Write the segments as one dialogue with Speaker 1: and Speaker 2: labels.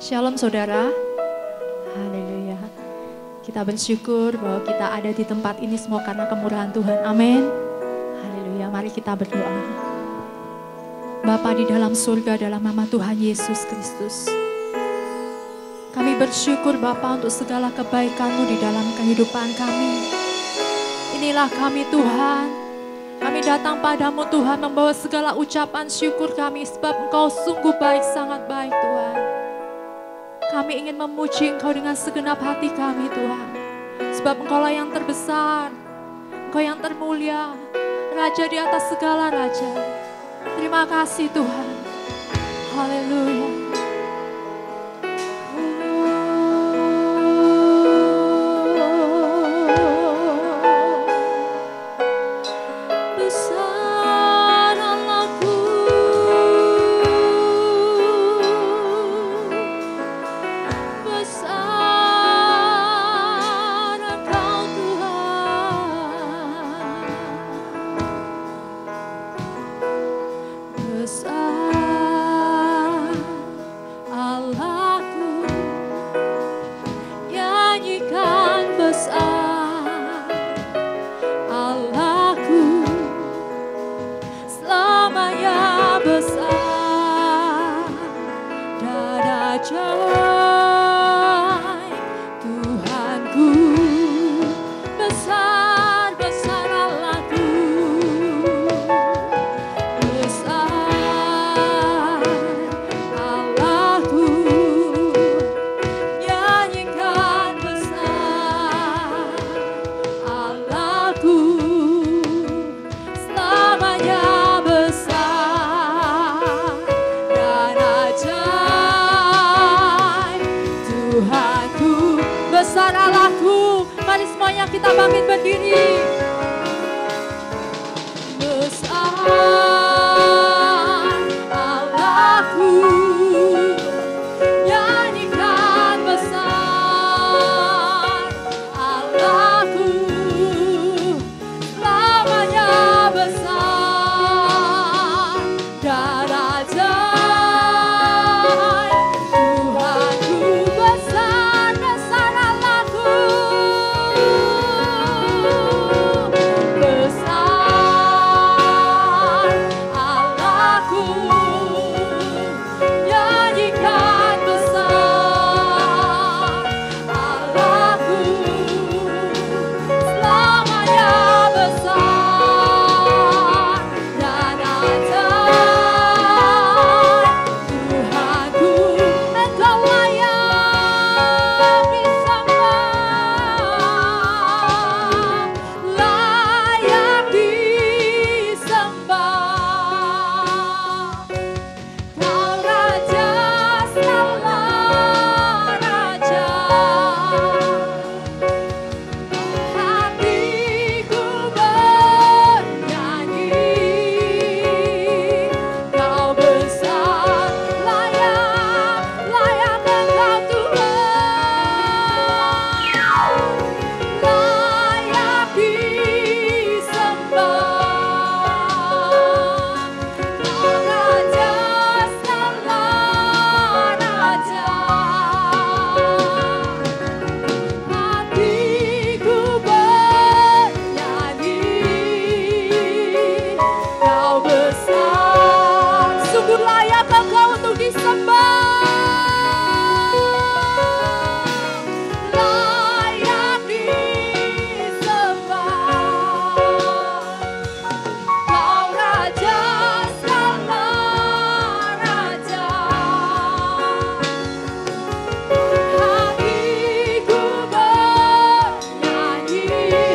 Speaker 1: Shalom saudara. Haleluya. Kita bersyukur bahwa kita ada di tempat ini semua karena kemurahan Tuhan. Amin. Haleluya. Mari kita berdoa. Bapa di dalam surga, dalam nama Tuhan Yesus Kristus, kami bersyukur Bapa untuk segala kebaikan-Mu di dalam kehidupan kami. Inilah kami Tuhan. Kami datang padamu Tuhan membawa segala ucapan syukur kami sebab Engkau sungguh baik, sangat baik Tuhan. Kami ingin memuji Engkau dengan segenap hati kami Tuhan. Sebab Engkaulah yang terbesar, Engkau yang termulia, Raja di atas segala raja. Terima kasih Tuhan. Haleluya. Kita bangkit berdiri. Besar Allahku, nyanyikan besar Allahku, selamanya besar dan ajaib Tuhanku. Besar, besar Allahku.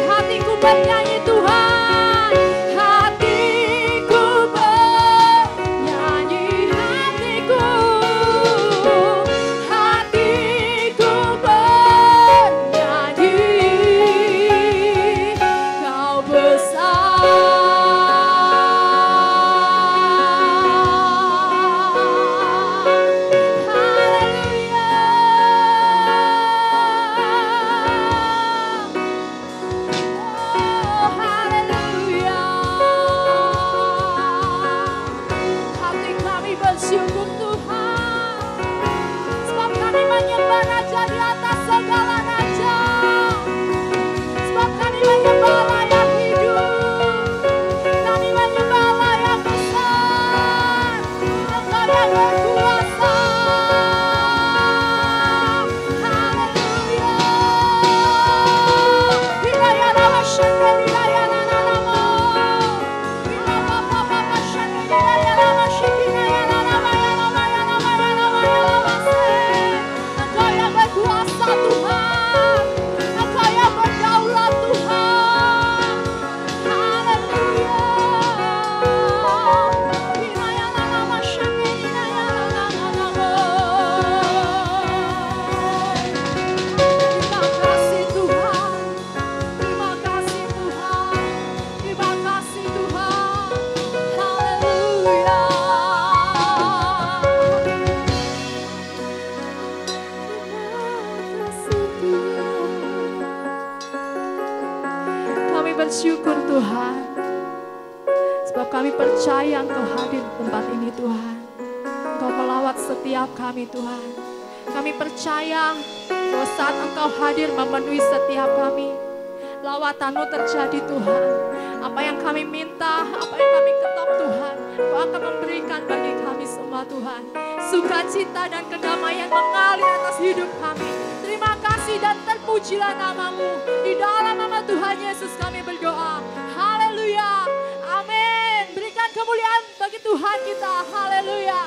Speaker 1: Hatiku Bersyukur Tuhan, sebab kami percaya Engkau hadir di tempat ini Tuhan. Engkau melawat setiap kami Tuhan. Kami percaya bahwa saat Engkau hadir memenuhi setiap kami, lawatan-Mu terjadi Tuhan. Apa yang kami minta, apa yang kami ketok Tuhan, Engkau akan memberikan bagi kami semua Tuhan. Sukacita dan kedamaian mengalir atas hidup kami. Terima kasih dan terpujilah nama-Mu. Di dalam nama Tuhan Yesus kami berdoa. Haleluya. Amin. Berikan kemuliaan bagi Tuhan kita. Haleluya.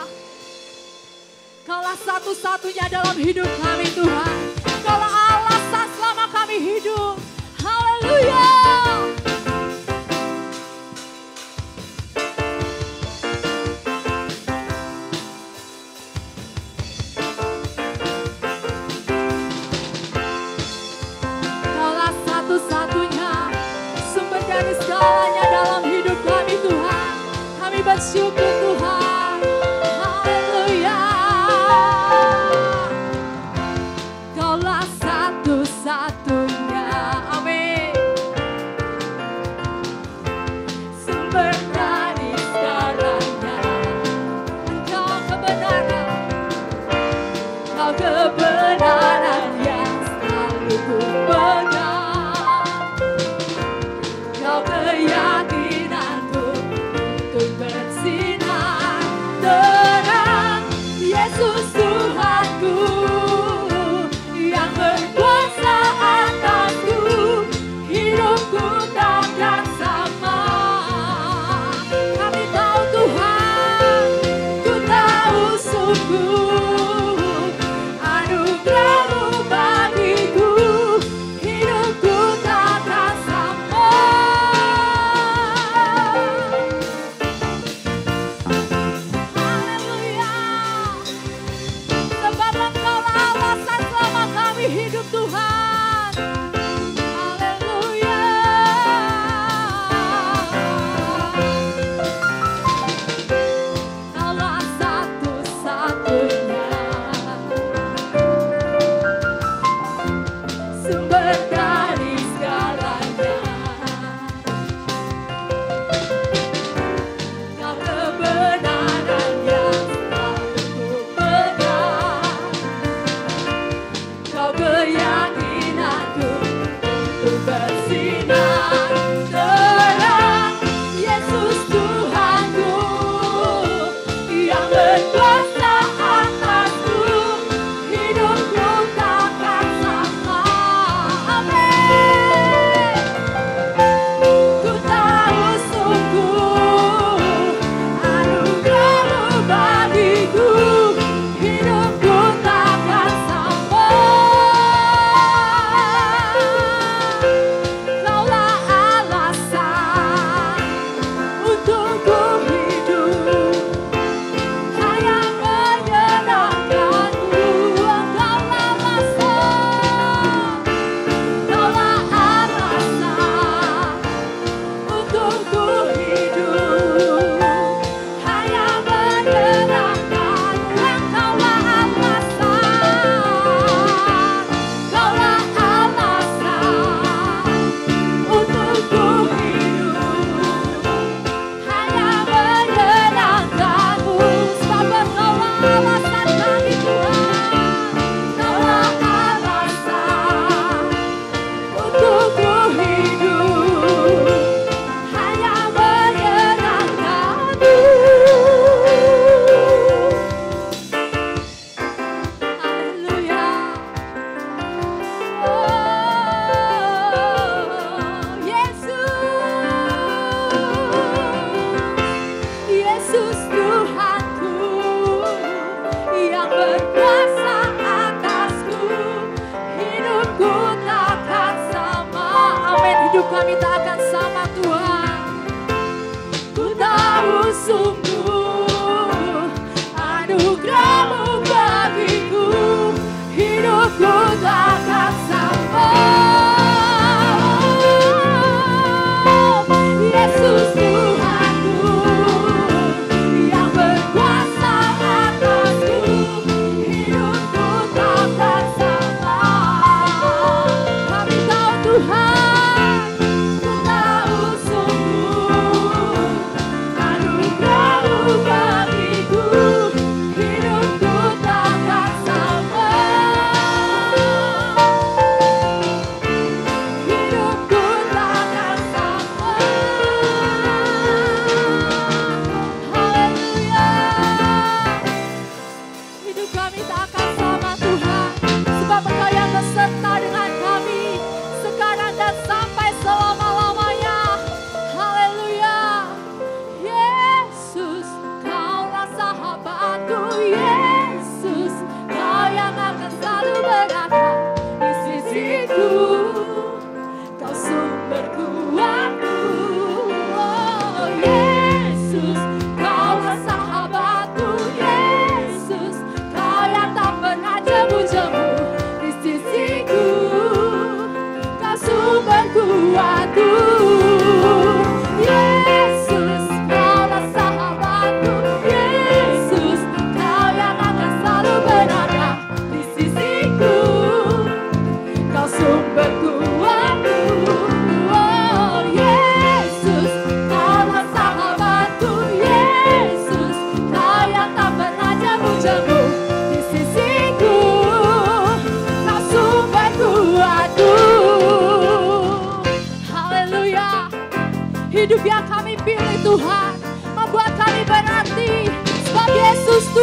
Speaker 1: Kaulah satu-satunya dalam hidup kami Tuhan. Kaulah alasan selama kami hidup. Haleluya. Bersyukur Tuhan, haleluya. Kaulah satu-satunya, amin.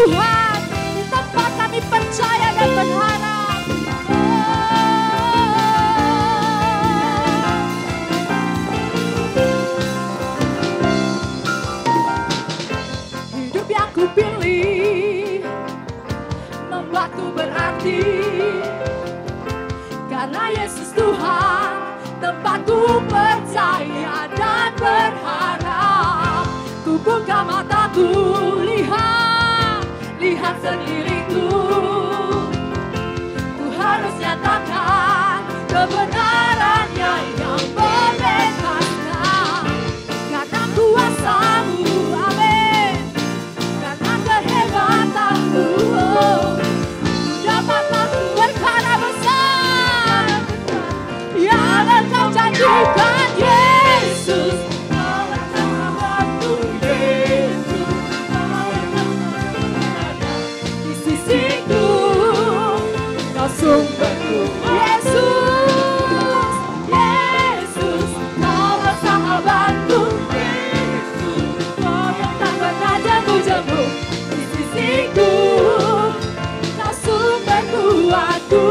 Speaker 1: Tuhan. Di tempat kami percaya dan berharap. Hidup yang ku pilih membuatku berarti, karena Yesus Tuhan tempatku percaya dan berharap. Ku buka mataku, lihat sendiriku. Ku harus nyatakan kebenarannya yang membebaskan, karena kuasa-Mu, amin, karena kehebatanmu. Dapatlah berkara besar yang Engkau janjikan, Yesus. Di sisiku Kau sumberku, Yesus. Yesus, Kaulah sahabatku, Yesus. Kau yang tak pernah jemu-jemu. Di sisiku Kau sumber kuatku,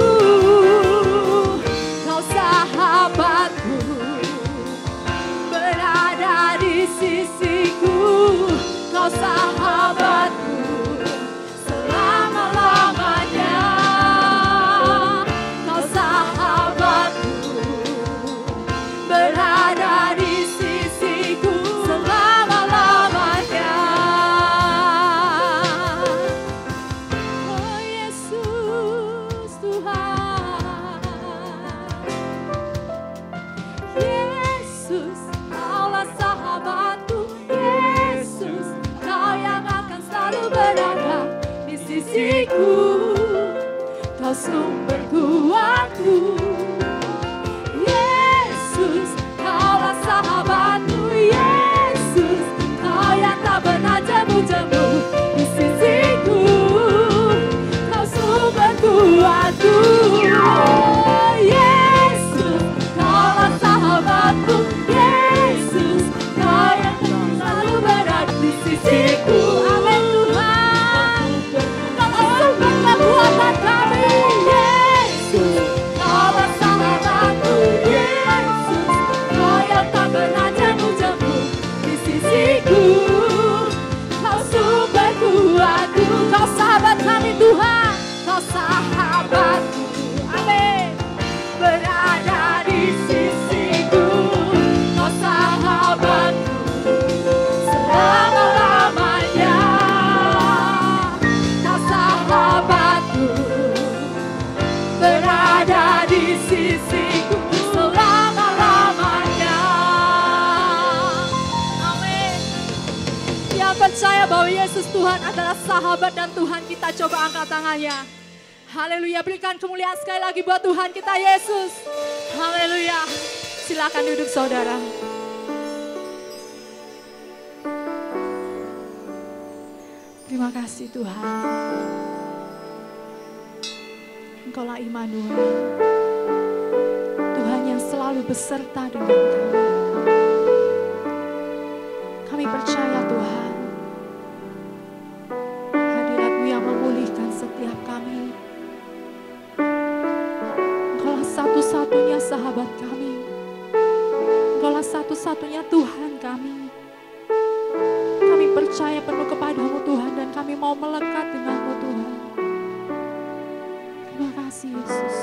Speaker 1: Kau sahabatku, berada di sisiku. Kau sahabatku selama-lamanya. Kau sahabatku, berada di sisiku selama-lamanya. Oh Yesus Tuhan, Yesus, Kaulah sahabatku, Yesus. Kau yang akan selalu berada di sisiku. Kau sumber kuatku, Yesus. Kaulah sahabatku, Yesus. Kau yang tak pernah jemu-jemu. Di sisiku Kau sumber kuatku, oh Yesus. Kaulah sahabatku, Yesus. Kau yang selalu berada di sisiku, amin Tuhan. Kau sumber kekuatan kami, Yesus. Kaulah sahabatku, Yesus. Kau yang tak pernah jemu-jemu. Di sisiku Kau sumber kuatku. Kau sahabat kami Tuhan, Kau sahabatku, amin, berada di sisiku. Kau sahabatku selama-lamanya. Kau sahabatku, berada di sisiku selama-lamanya. Amin. Yang percaya bahwa Yesus Tuhan adalah sahabat dan Tuhan kita, coba angkat tangannya. Haleluya, berikan kemuliaan sekali lagi buat Tuhan kita Yesus. Haleluya. Silakan duduk saudara. Terima kasih Tuhan. Engkaulah Immanuel, Tuhan yang selalu beserta dengan kami. Kami percaya Tuhan, hadirat-Mu yang memulihkan setiap kami. Engkaulah satu-satunya sahabat kami. Engkaulah satu-satunya Tuhan kami. Kami percaya penuh kepada-Mu Tuhan, dan kami mau melekat dengan-Mu Tuhan. Terima kasih Yesus.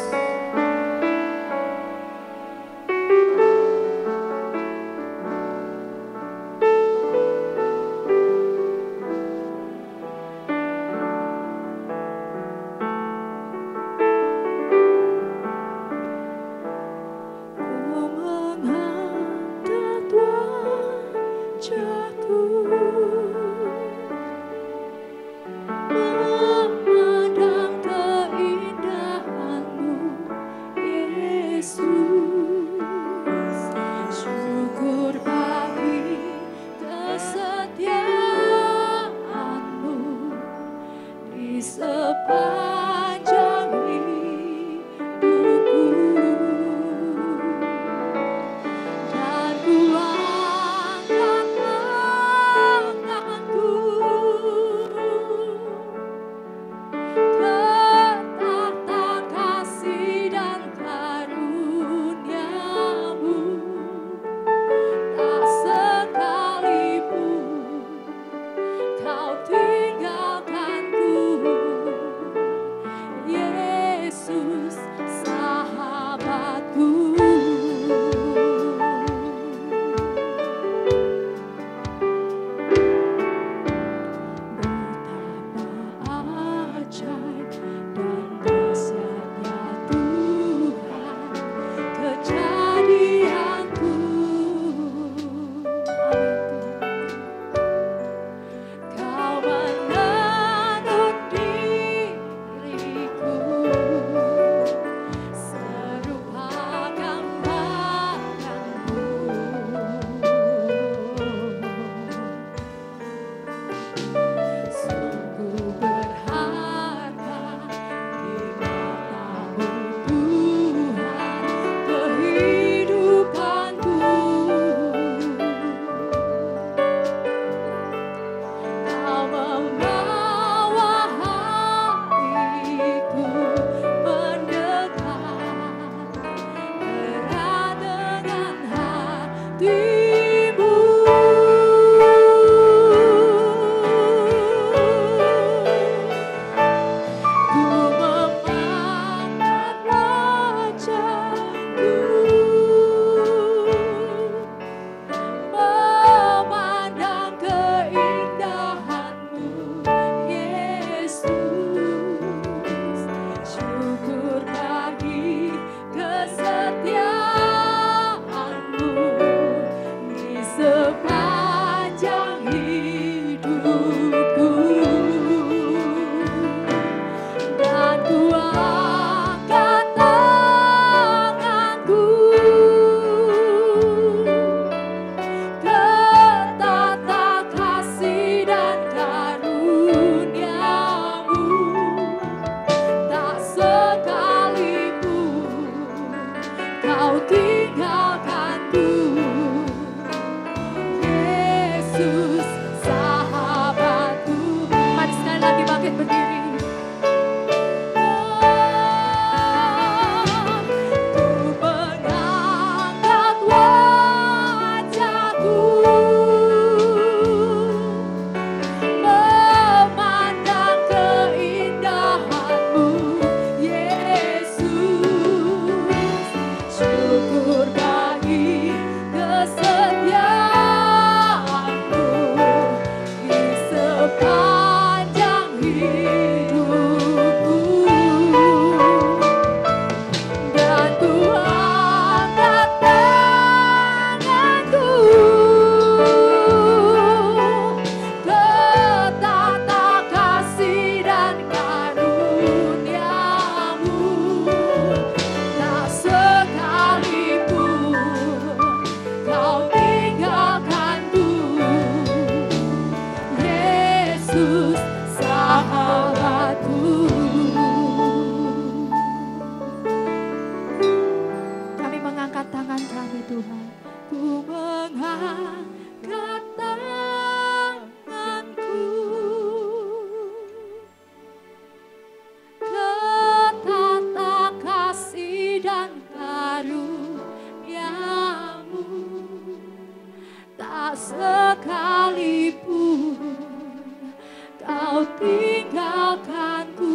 Speaker 1: tinggalkanku,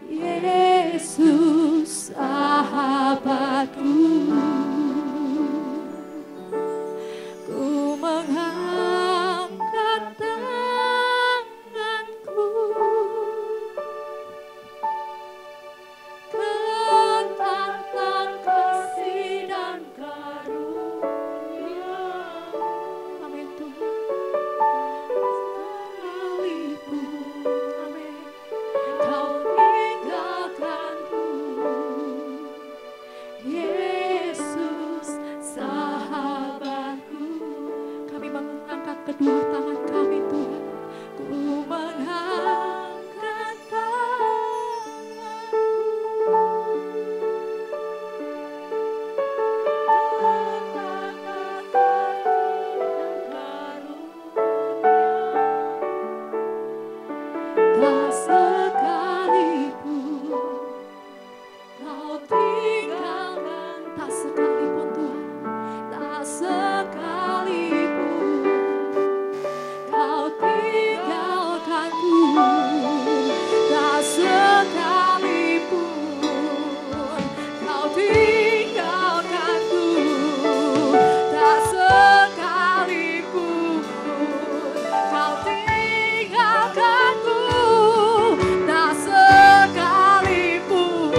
Speaker 1: Yesus sahabatku. Ku mengangkat tanganku, kentangkan kasih dan karunia. Amin Tuhan. Sekalipun, amin, Kau tinggalkanku, Yesus sahabatku. Kami mengangkat kedua tangan kami Tuhan. Ku mengangkat tanganku, katakan kasih dan karunia. Tak sekalipun Kau tinggalkan, tak sekalipun Tuhan, tak sekalipun Kau tinggalkanku, tak sekalipun Kau tinggalkanku, tak sekalipun Kau tinggalkanku, tak sekalipun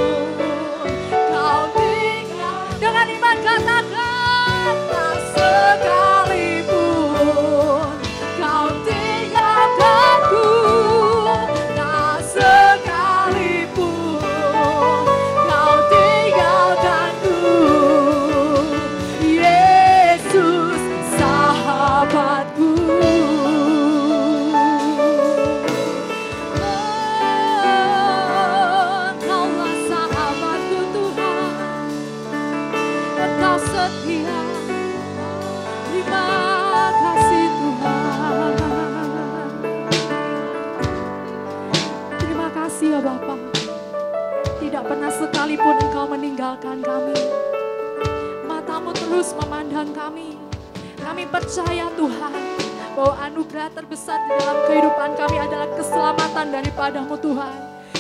Speaker 1: Kau tinggal. Dengan iman katakan, tak sekalipun Kau tinggalkanku, tak sekalipun Kau tinggalkanku, Yesus sahabatku. Engkaulah sahabatku Tuhan, Engkau setia. Terima kasih Tuhan. Terima kasih ya Bapa. Tidak pernah sekalipun Engkau meninggalkan kami. Matamu terus memandang kami. Kami percaya Tuhan bahwa anugerah terbesar di dalam kehidupan kami adalah keselamatan daripada-Mu Tuhan.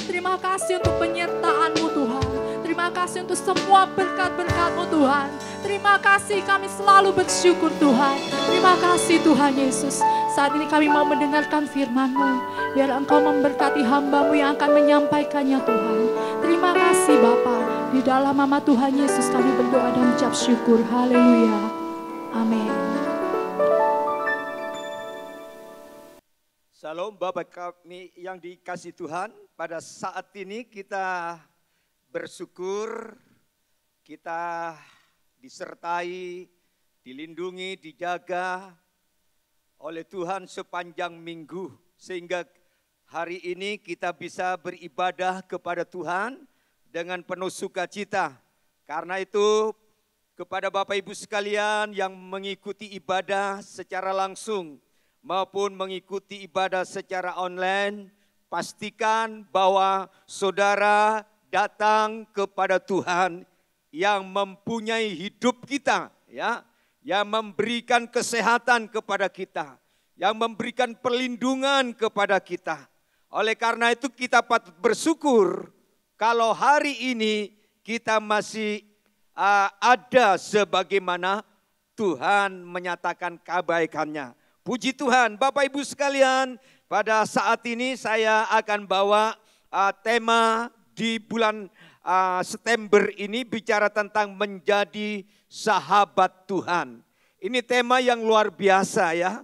Speaker 1: Terima kasih untuk penyertaan-Mu Tuhan. Terima kasih untuk semua berkat-berkat-Mu Tuhan. Terima kasih, kami selalu bersyukur Tuhan. Terima kasih Tuhan Yesus. Saat ini kami mau mendengarkan firman-Mu. Biar Engkau memberkati hamba-Mu yang akan menyampaikannya Tuhan. Terima kasih Bapa. Di dalam nama Tuhan Yesus kami berdoa dan ucap syukur. Haleluya. Amin.
Speaker 2: Salam Bapak kami yang dikasih Tuhan. Pada saat ini kita bersyukur, kita disertai, dilindungi, dijaga oleh Tuhan sepanjang minggu. Sehingga hari ini kita bisa beribadah kepada Tuhan dengan penuh sukacita. Karena itu kepada Bapak Ibu sekalian yang mengikuti ibadah secara langsung maupun mengikuti ibadah secara online, pastikan bahwa saudara datang kepada Tuhan yang mempunyai hidup kita, ya, yang memberikan kesehatan kepada kita, yang memberikan perlindungan kepada kita. Oleh karena itu kita patut bersyukur kalau hari ini kita masih ada sebagaimana Tuhan menyatakan kebaikannya. Puji Tuhan, Bapak Ibu sekalian, pada saat ini saya akan bawa tema di bulan September ini bicara tentang menjadi sahabat Tuhan. Ini tema yang luar biasa ya,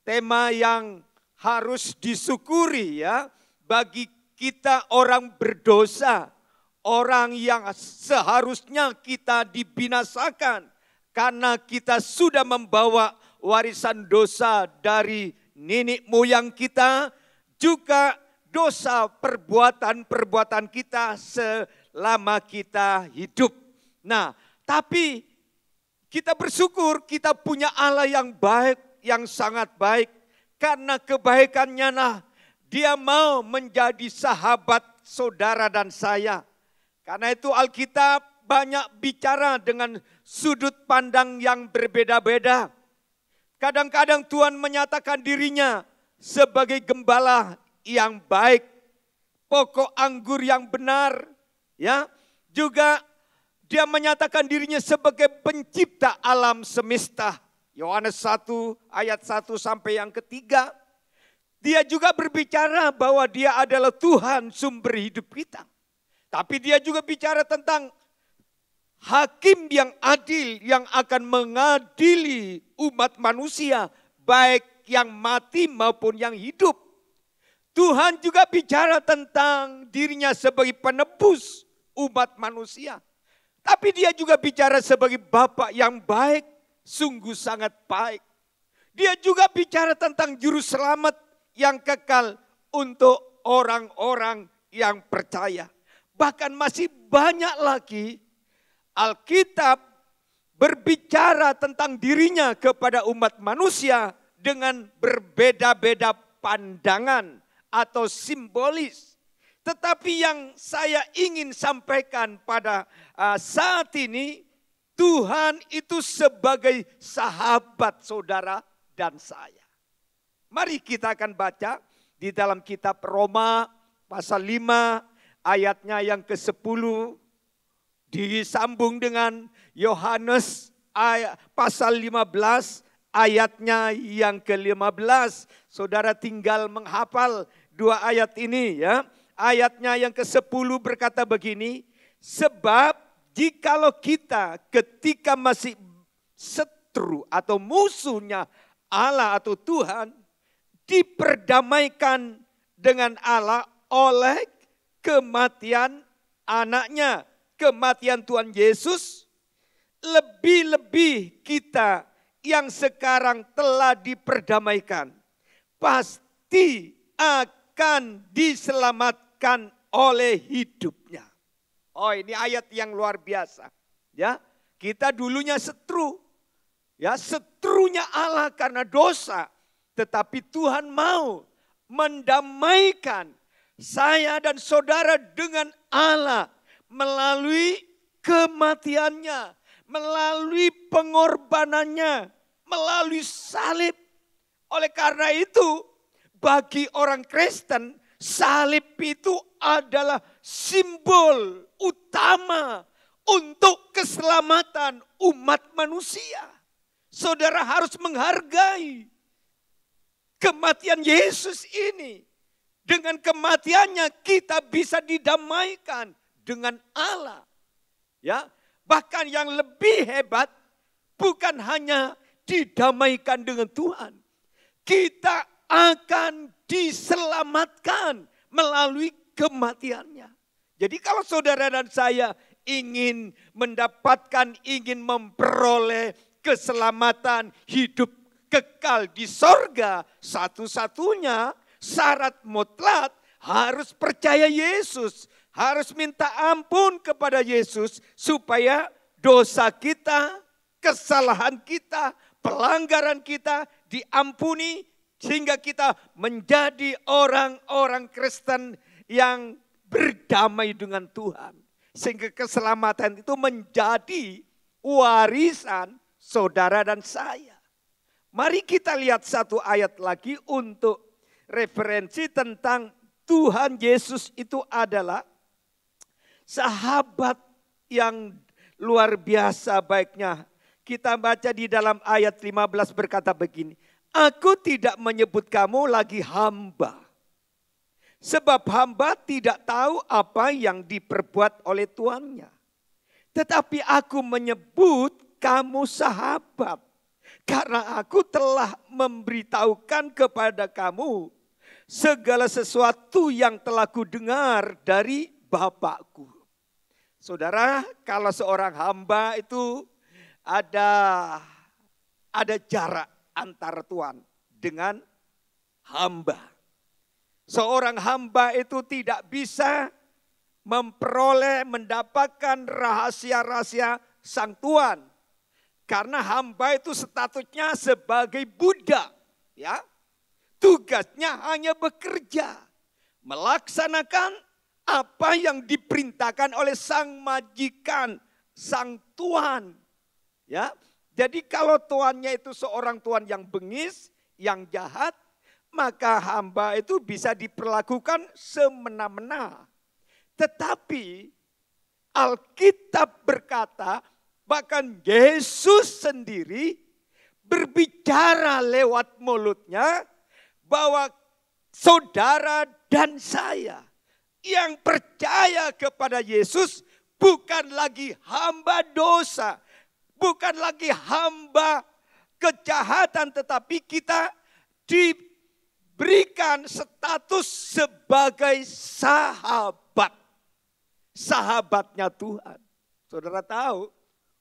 Speaker 2: tema yang harus disyukuri ya bagi kita orang berdosa, orang yang seharusnya kita dibinasakan karena kita sudah membawa warisan dosa dari nenek moyang kita, juga dosa perbuatan-perbuatan kita selama kita hidup. Nah, tapi kita bersyukur kita punya Allah yang baik, yang sangat baik. Karena kebaikannya lah Dia mau menjadi sahabat saudara dan saya. Karena itu Alkitab banyak bicara dengan sudut pandang yang berbeda-beda. Kadang-kadang Tuhan menyatakan dirinya sebagai gembala yang baik, pokok anggur yang benar, ya. Juga dia menyatakan dirinya sebagai pencipta alam semesta. Yohanes 1 ayat 1 sampai yang ketiga. Dia juga berbicara bahwa dia adalah Tuhan sumber hidup kita. Tapi dia juga bicara tentang hakim yang adil yang akan mengadili umat manusia, baik yang mati maupun yang hidup. Tuhan juga bicara tentang dirinya sebagai penebus umat manusia. Tapi dia juga bicara sebagai Bapa yang baik, sungguh sangat baik. Dia juga bicara tentang juru selamat yang kekal untuk orang-orang yang percaya. Bahkan masih banyak lagi Alkitab berbicara tentang dirinya kepada umat manusia dengan berbeda-beda pandangan atau simbolis. Tetapi yang saya ingin sampaikan pada saat ini, Tuhan itu sebagai sahabat saudara dan saya. Mari kita akan baca di dalam kitab Roma pasal 5 ayatnya yang ke-10. Disambung dengan Yohanes pasal 15 ayatnya yang ke-15. Saudara tinggal menghafal 2 ayat ini ya. Ayatnya yang ke-10 berkata begini, sebab jikalau kita ketika masih setru atau musuhnya Allah atau Tuhan, diperdamaikan dengan Allah oleh kematian anaknya, kematian Tuhan Yesus, lebih-lebih kita yang sekarang telah diperdamaikan, pasti akan diselamatkan oleh hidupnya. Oh, ini ayat yang luar biasa. Ya, kita dulunya setru. Ya, setrunya Allah karena dosa. Tetapi Tuhan mau mendamaikan saya dan saudara dengan Allah melalui kematiannya, melalui pengorbanannya, melalui salib. Oleh karena itu, bagi orang Kristen, salib itu adalah simbol utama untuk keselamatan umat manusia. Saudara harus menghargai kematian Yesus ini. Dengan kematiannya kita bisa didamaikan dengan Allah. Ya, bahkan yang lebih hebat bukan hanya didamaikan dengan Tuhan. Kita akan diselamatkan melalui kematiannya. Jadi kalau saudara dan saya ingin mendapatkan, ingin memperoleh keselamatan hidup kekal di sorga, satu-satunya syarat mutlak harus percaya Yesus. Harus minta ampun kepada Yesus supaya dosa kita, kesalahan kita, pelanggaran kita diampuni. Sehingga kita menjadi orang-orang Kristen yang berdamai dengan Tuhan. Sehingga keselamatan itu menjadi warisan saudara dan saya. Mari kita lihat satu ayat lagi untuk referensi tentang Tuhan Yesus itu adalah sahabat yang luar biasa baiknya. Kita baca di dalam ayat 15 berkata begini. Aku tidak menyebut kamu lagi hamba. Sebab hamba tidak tahu apa yang diperbuat oleh tuannya. Tetapi aku menyebut kamu sahabat. Karena aku telah memberitahukan kepada kamu segala sesuatu yang telah kudengar dari Bapakku. Saudara, kalau seorang hamba itu ada jarak antara Tuhan dengan hamba. Seorang hamba itu tidak bisa memperoleh, mendapatkan rahasia-rahasia sang Tuhan. Karena hamba itu statusnya sebagai budak. Ya, tugasnya hanya bekerja. Melaksanakan apa yang diperintahkan oleh sang majikan, sang Tuhan. Ya, jadi kalau tuannya itu seorang tuan yang bengis, yang jahat, maka hamba itu bisa diperlakukan semena-mena. Tetapi Alkitab berkata, bahkan Yesus sendiri berbicara lewat mulutnya bahwa saudara dan saya yang percaya kepada Yesus bukan lagi hamba dosa, bukan lagi hamba kejahatan, tetapi kita diberikan status sebagai sahabatnya Tuhan. Saudara tahu,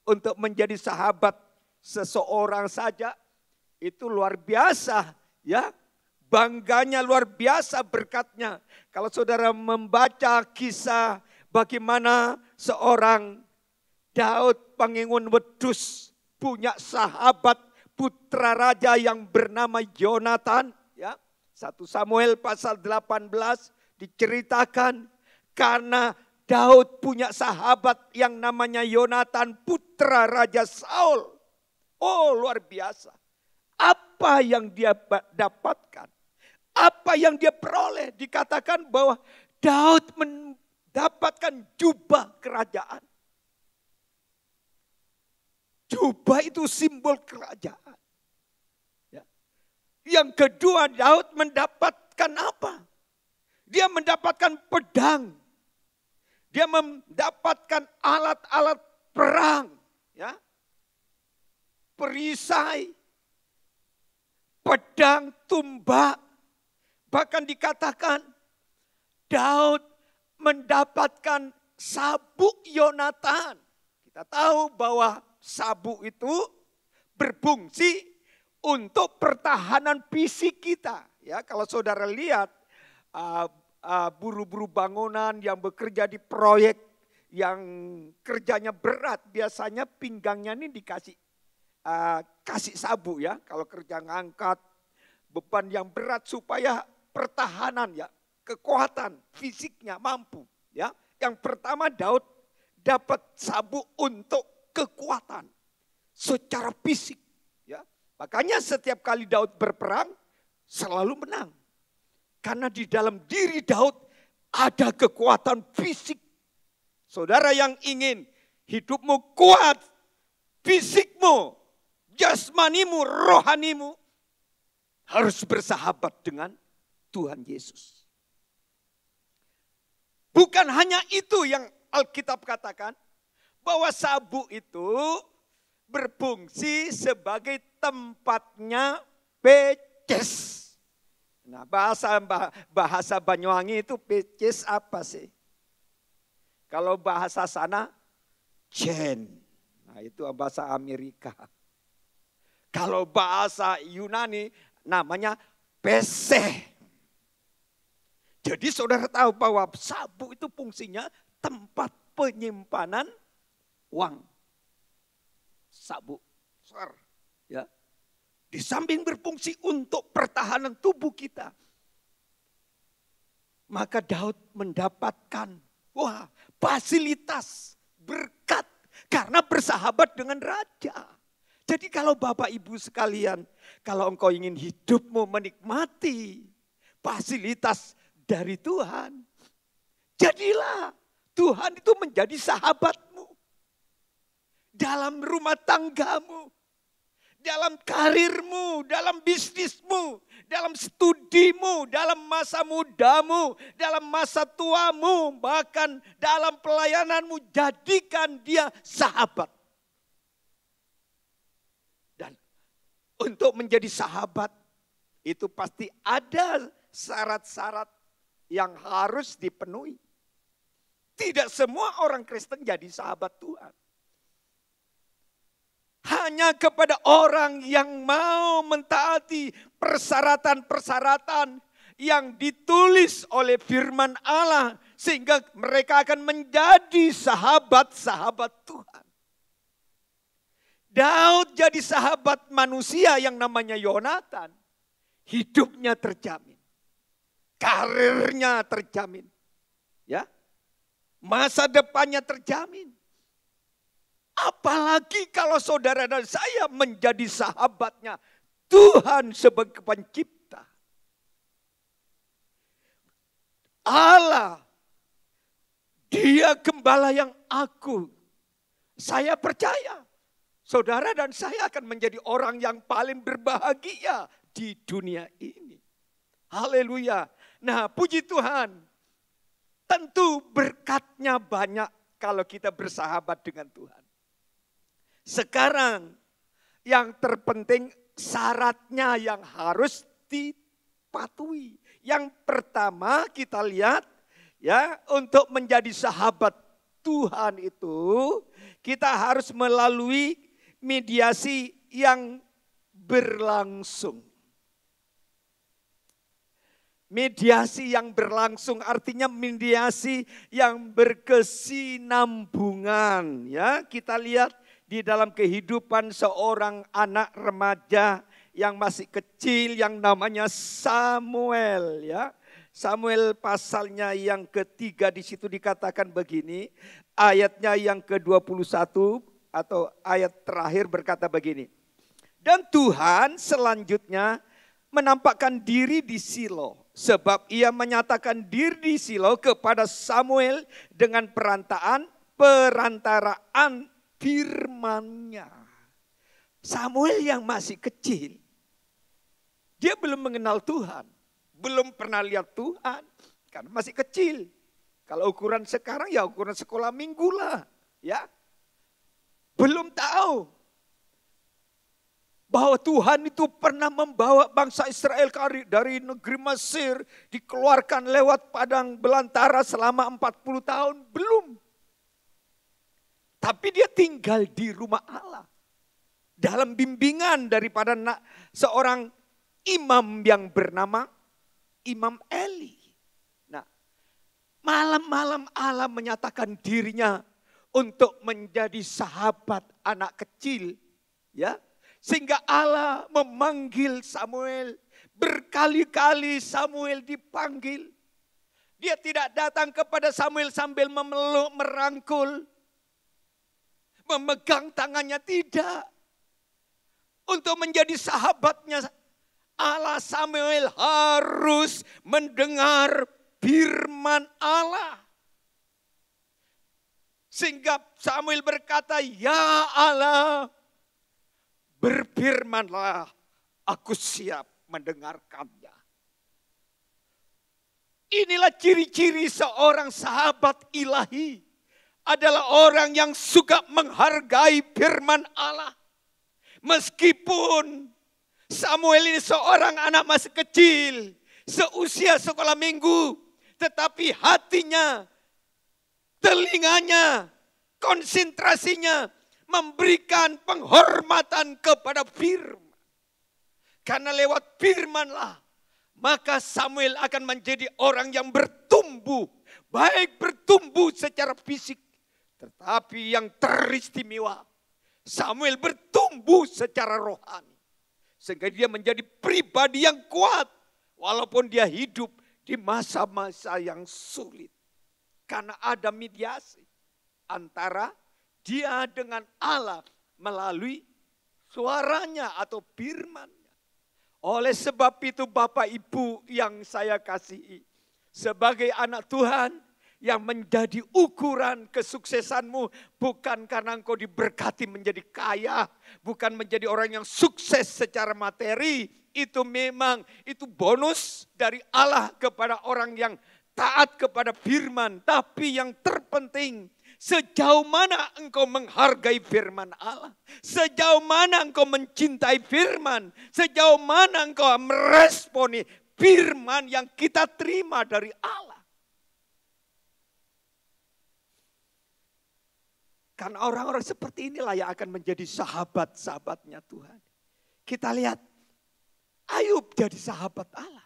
Speaker 2: untuk menjadi sahabat seseorang saja itu luar biasa, ya. Bangganya luar biasa berkatnya. Kalau saudara membaca kisah bagaimana seorang Daud Pangingun Wedus punya sahabat putra raja yang bernama Yonatan, ya. 1 Samuel pasal 18 diceritakan karena Daud punya sahabat yang namanya Yonatan, putra Raja Saul. Oh, luar biasa. Apa yang dia dapatkan? Apa yang dia peroleh? Dikatakan bahwa Daud mendapatkan jubah kerajaan. Jubah itu simbol kerajaan. Ya. Yang kedua, Daud mendapatkan apa? Dia mendapatkan pedang. Dia mendapatkan alat-alat perang, ya. Perisai, pedang, tumbak. Bahkan dikatakan Daud mendapatkan sabuk Yonatan. Kita tahu bahwa sabuk itu berfungsi untuk pertahanan fisik kita. Ya, kalau saudara lihat buruh-buruh bangunan yang bekerja di proyek yang kerjanya berat, biasanya pinggangnya ini dikasih kasih sabuk, ya. Kalau kerja ngangkat beban yang berat supaya pertahanan, ya, kekuatan fisiknya mampu, ya. Yang pertama, Daud dapat sabuk untuk kekuatan secara fisik, ya. Makanya setiap kali Daud berperang selalu menang. Karena di dalam diri Daud ada kekuatan fisik. Saudara yang ingin hidupmu kuat, fisikmu, jasmanimu, rohanimu, harus bersahabat dengan Tuhan Yesus. Bukan hanya itu yang Alkitab katakan, bahwa sabuk itu berfungsi sebagai tempatnya peces. Nah, bahasa Banyuwangi itu peces apa sih? Kalau bahasa sana, jen. Nah, itu bahasa Amerika. Kalau bahasa Yunani namanya peseh. Jadi saudara tahu bahwa sabuk itu fungsinya tempat penyimpanan uang. Sabuk, ya. Di samping berfungsi untuk pertahanan tubuh kita. Maka Daud mendapatkan fasilitas, berkat karena bersahabat dengan raja. Jadi kalau Bapak Ibu sekalian, kalau engkau ingin hidupmu menikmati fasilitas dari Tuhan, jadilah Tuhan itu menjadi sahabatmu. Dalam rumah tanggamu, dalam karirmu, dalam bisnismu, dalam studimu, dalam masa mudamu, dalam masa tuamu, bahkan dalam pelayananmu, jadikan dia sahabat. Dan untuk menjadi sahabat, itu pasti ada syarat-syarat yang harus dipenuhi. Tidak semua orang Kristen jadi sahabat Tuhan. Hanya kepada orang yang mau mentaati persyaratan-persyaratan yang ditulis oleh firman Allah. Sehingga mereka akan menjadi sahabat-sahabat Tuhan. Daud jadi sahabat manusia yang namanya Yonatan. Hidupnya terjamin. Karirnya terjamin. Ya, masa depannya terjamin. Apalagi kalau saudara dan saya menjadi sahabatnya Tuhan sebagai pencipta. Allah, Dia gembala yang agung. Saya percaya saudara dan saya akan menjadi orang yang paling berbahagia di dunia ini. Haleluya. Nah, puji Tuhan. Tentu berkatnya banyak kalau kita bersahabat dengan Tuhan. Sekarang yang terpenting syaratnya yang harus dipatuhi. Yang pertama kita lihat ya, untuk menjadi sahabat Tuhan itu kita harus melalui mediasi yang berlangsung. Mediasi yang berlangsung artinya mediasi yang berkesinambungan. Ya, kita lihat di dalam kehidupan seorang anak remaja yang masih kecil yang namanya Samuel. Ya, Samuel pasalnya yang ketiga di situ dikatakan begini, ayatnya yang ke-21 atau ayat terakhir berkata begini. Dan Tuhan selanjutnya menampakkan diri di Silo. Sebab ia menyatakan diri di Silo kepada Samuel dengan perantaraan firman-Nya. Samuel yang masih kecil, dia belum mengenal Tuhan. Belum pernah lihat Tuhan, karena masih kecil. Kalau ukuran sekarang ya ukuran sekolah minggu lah. Ya. Belum tahu bahwa Tuhan itu pernah membawa bangsa Israel dari negeri Mesir, dikeluarkan lewat padang belantara selama 40 tahun, belum. Tapi dia tinggal di rumah Allah. Dalam bimbingan daripada seorang imam yang bernama Imam Eli. Nah, malam-malam Allah menyatakan dirinya untuk menjadi sahabat anak kecil. Ya. Sehingga Allah memanggil Samuel. Berkali-kali Samuel dipanggil. Dia tidak datang kepada Samuel sambil memeluk, merangkul. Memegang tangannya, tidak. Untuk menjadi sahabatnya Allah, Samuel harus mendengar firman Allah. Sehingga Samuel berkata, ya Allah, berfirmanlah, aku siap mendengarkannya. Inilah ciri-ciri seorang sahabat ilahi. Adalah orang yang suka menghargai firman Allah. Meskipun Samuel ini seorang anak masih kecil, seusia sekolah minggu. Tetapi hatinya, telinganya, konsentrasinya memberikan penghormatan kepada firman. Karena lewat firmanlah, maka Samuel akan menjadi orang yang bertumbuh. Baik bertumbuh secara fisik, tetapi yang teristimewa, Samuel bertumbuh secara rohani. Sehingga dia menjadi pribadi yang kuat. Walaupun dia hidup di masa-masa yang sulit. Karena ada mediasi antara dia dengan Allah melalui suaranya atau firman-Nya. Oleh sebab itu Bapak Ibu yang saya kasihi, sebagai anak Tuhan yang menjadi ukuran kesuksesanmu bukan karena engkau diberkati menjadi kaya, bukan menjadi orang yang sukses secara materi, itu memang itu bonus dari Allah kepada orang yang taat kepada firman, tapi yang terpenting sejauh mana engkau menghargai firman Allah. Sejauh mana engkau mencintai firman. Sejauh mana engkau meresponi firman yang kita terima dari Allah. Karena orang-orang seperti inilah yang akan menjadi sahabat-sahabatnya Tuhan. Kita lihat Ayub jadi sahabat Allah.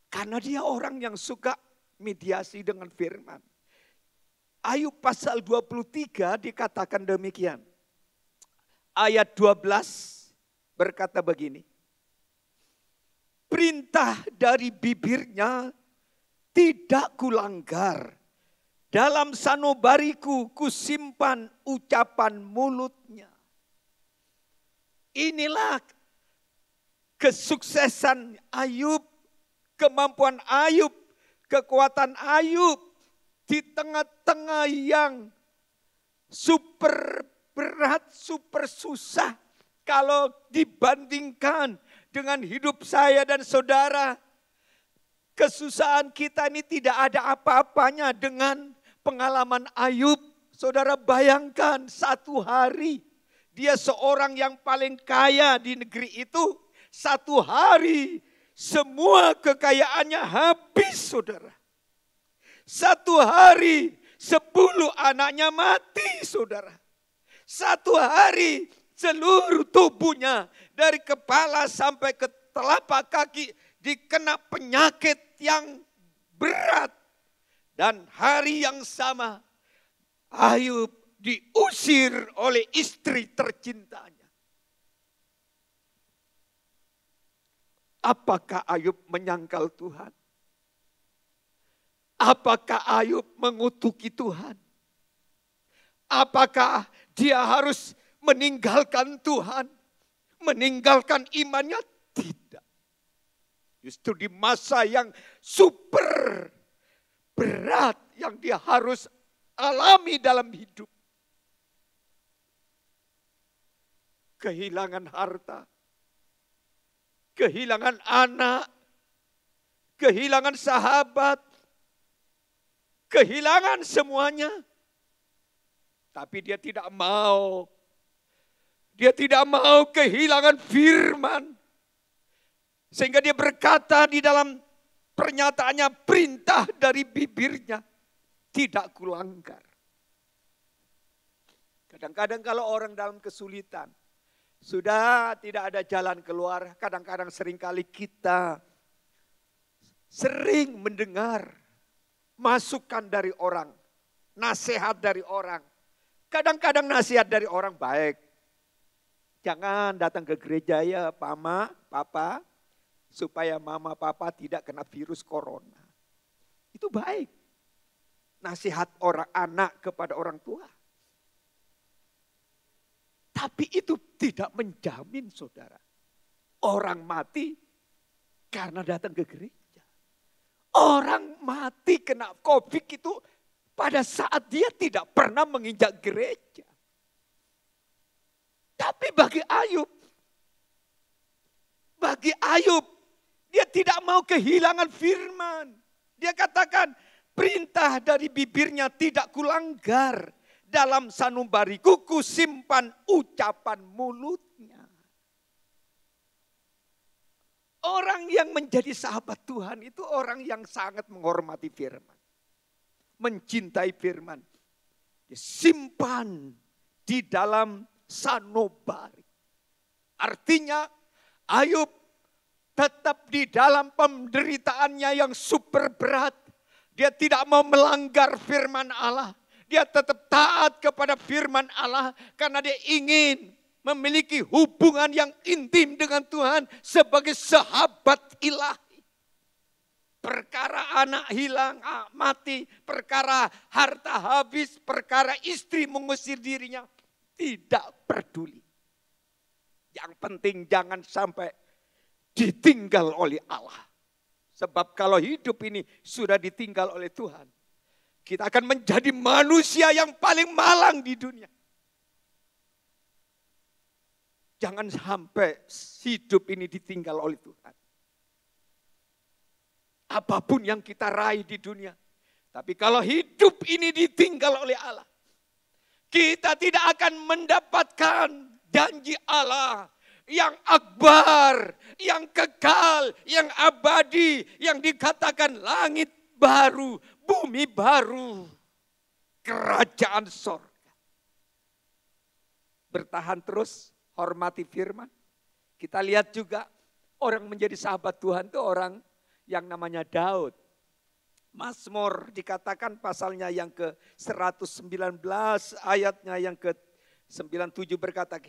Speaker 2: Karena dia orang yang suka mediasi dengan firman. Ayub pasal 23 dikatakan demikian. Ayat 12 berkata begini. Perintah dari bibirnya tidak kulanggar. Dalam sanubariku kusimpan ucapan mulutnya. Inilah kesuksesan Ayub, kemampuan Ayub kekuatan Ayub di tengah-tengah yang super berat, super susah. Kalau dibandingkan dengan hidup saya dan saudara, kesusahan kita ini tidak ada apa-apanya dengan pengalaman Ayub. Saudara bayangkan satu hari dia seorang yang paling kaya di negeri itu. Satu hari semua kekayaannya habis, saudara. Satu hari 10 anaknya mati, saudara. Satu hari seluruh tubuhnya dari kepala sampai ke telapak kaki dikena penyakit yang berat. Dan hari yang sama Ayub diusir oleh istri tercintanya. Apakah Ayub menyangkal Tuhan? Apakah Ayub mengutuki Tuhan? Apakah dia harus meninggalkan Tuhan? Meninggalkan imannya? Tidak. Justru di masa yang super berat yang dia harus alami dalam hidup. Kehilangan harta, kehilangan anak, kehilangan sahabat, kehilangan semuanya. Tapi dia tidak mau. Dia tidak mau kehilangan firman. Sehingga dia berkata di dalam pernyataannya, perintah dari bibirnya tidak kulanggar. Kadang-kadang kalau orang dalam kesulitan, sudah tidak ada jalan keluar, kadang-kadang seringkali kita sering mendengar masukan dari orang, nasihat dari orang. Kadang-kadang nasihat dari orang baik. Jangan datang ke gereja ya mama, papa, supaya mama, papa tidak kena virus corona. Itu baik. Nasihat orang anak kepada orang tua. Tapi itu tidak menjamin, saudara, orang mati karena datang ke gereja. Orang mati kena COVID itu pada saat dia tidak pernah menginjak gereja. Tapi bagi Ayub, dia tidak mau kehilangan firman. Dia katakan, perintah dari bibirnya tidak kulanggar. Dalam sanubariku kusimpan ucapan mulutnya. Orang yang menjadi sahabat Tuhan itu orang yang sangat menghormati firman. Mencintai firman. Disimpan di dalam sanubari. Artinya Ayub tetap di dalam penderitaannya yang super berat. Dia tidak mau melanggar firman Allah. Dia tetap taat kepada firman Allah karena dia ingin memiliki hubungan yang intim dengan Tuhan sebagai sahabat ilahi. Perkara anak hilang, mati, perkara harta habis, perkara istri mengusir dirinya, tidak peduli. Yang penting jangan sampai ditinggal oleh Allah. Sebab kalau hidup ini sudah ditinggal oleh Tuhan, kita akan menjadi manusia yang paling malang di dunia. Jangan sampai hidup ini ditinggal oleh Tuhan. Apapun yang kita raih di dunia. Tapi kalau hidup ini ditinggal oleh Allah, kita tidak akan mendapatkan janji Allah yang akbar, yang kekal, yang abadi, yang dikatakan langit baru, bumi baru, kerajaan sorga. Bertahan terus, hormati firman. Kita lihat juga orang menjadi sahabat Tuhan itu orang yang namanya Daud. Mazmur dikatakan pasalnya yang ke-119 ayatnya yang ke-97 berkata,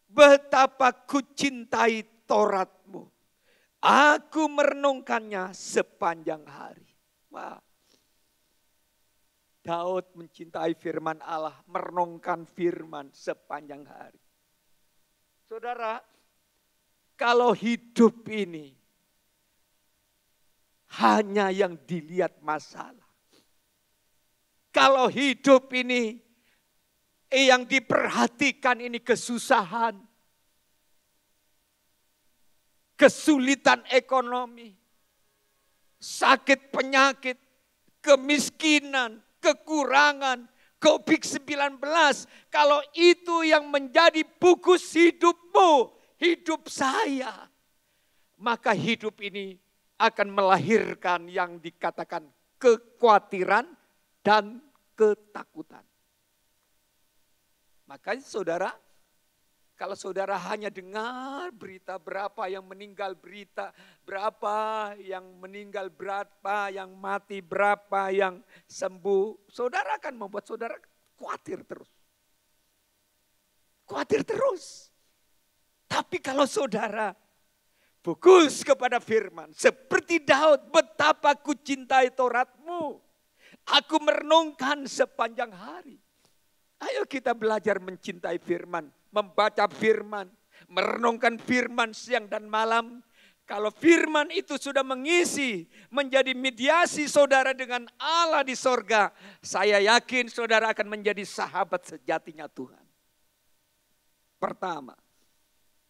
Speaker 2: betapa ku cintai Tauratmu, aku merenungkannya sepanjang hari. Wah. Daud mencintai firman Allah, merenungkan firman sepanjang hari. Saudara, kalau hidup ini hanya yang dilihat masalah. Kalau hidup ini yang diperhatikan ini kesusahan, kesulitan ekonomi, sakit penyakit, kemiskinan, kekurangan, COVID-19. Kalau itu yang menjadi fokus hidupmu, hidup saya, maka hidup ini akan melahirkan yang dikatakan kekhawatiran dan ketakutan. Makanya saudara, kalau saudara hanya dengar berita berapa yang meninggal, berapa yang meninggal, berapa yang mati, berapa yang sembuh, saudara akan membuat saudara khawatir terus. Khawatir terus. Tapi kalau saudara fokus kepada firman, seperti Daud, betapa ku cintai Tauratmu, aku merenungkan sepanjang hari. Ayo kita belajar mencintai firman, membaca firman, merenungkan firman siang dan malam. Kalau firman itu sudah mengisi, menjadi mediasi saudara dengan Allah di sorga, saya yakin saudara akan menjadi sahabat sejatinya Tuhan. Pertama,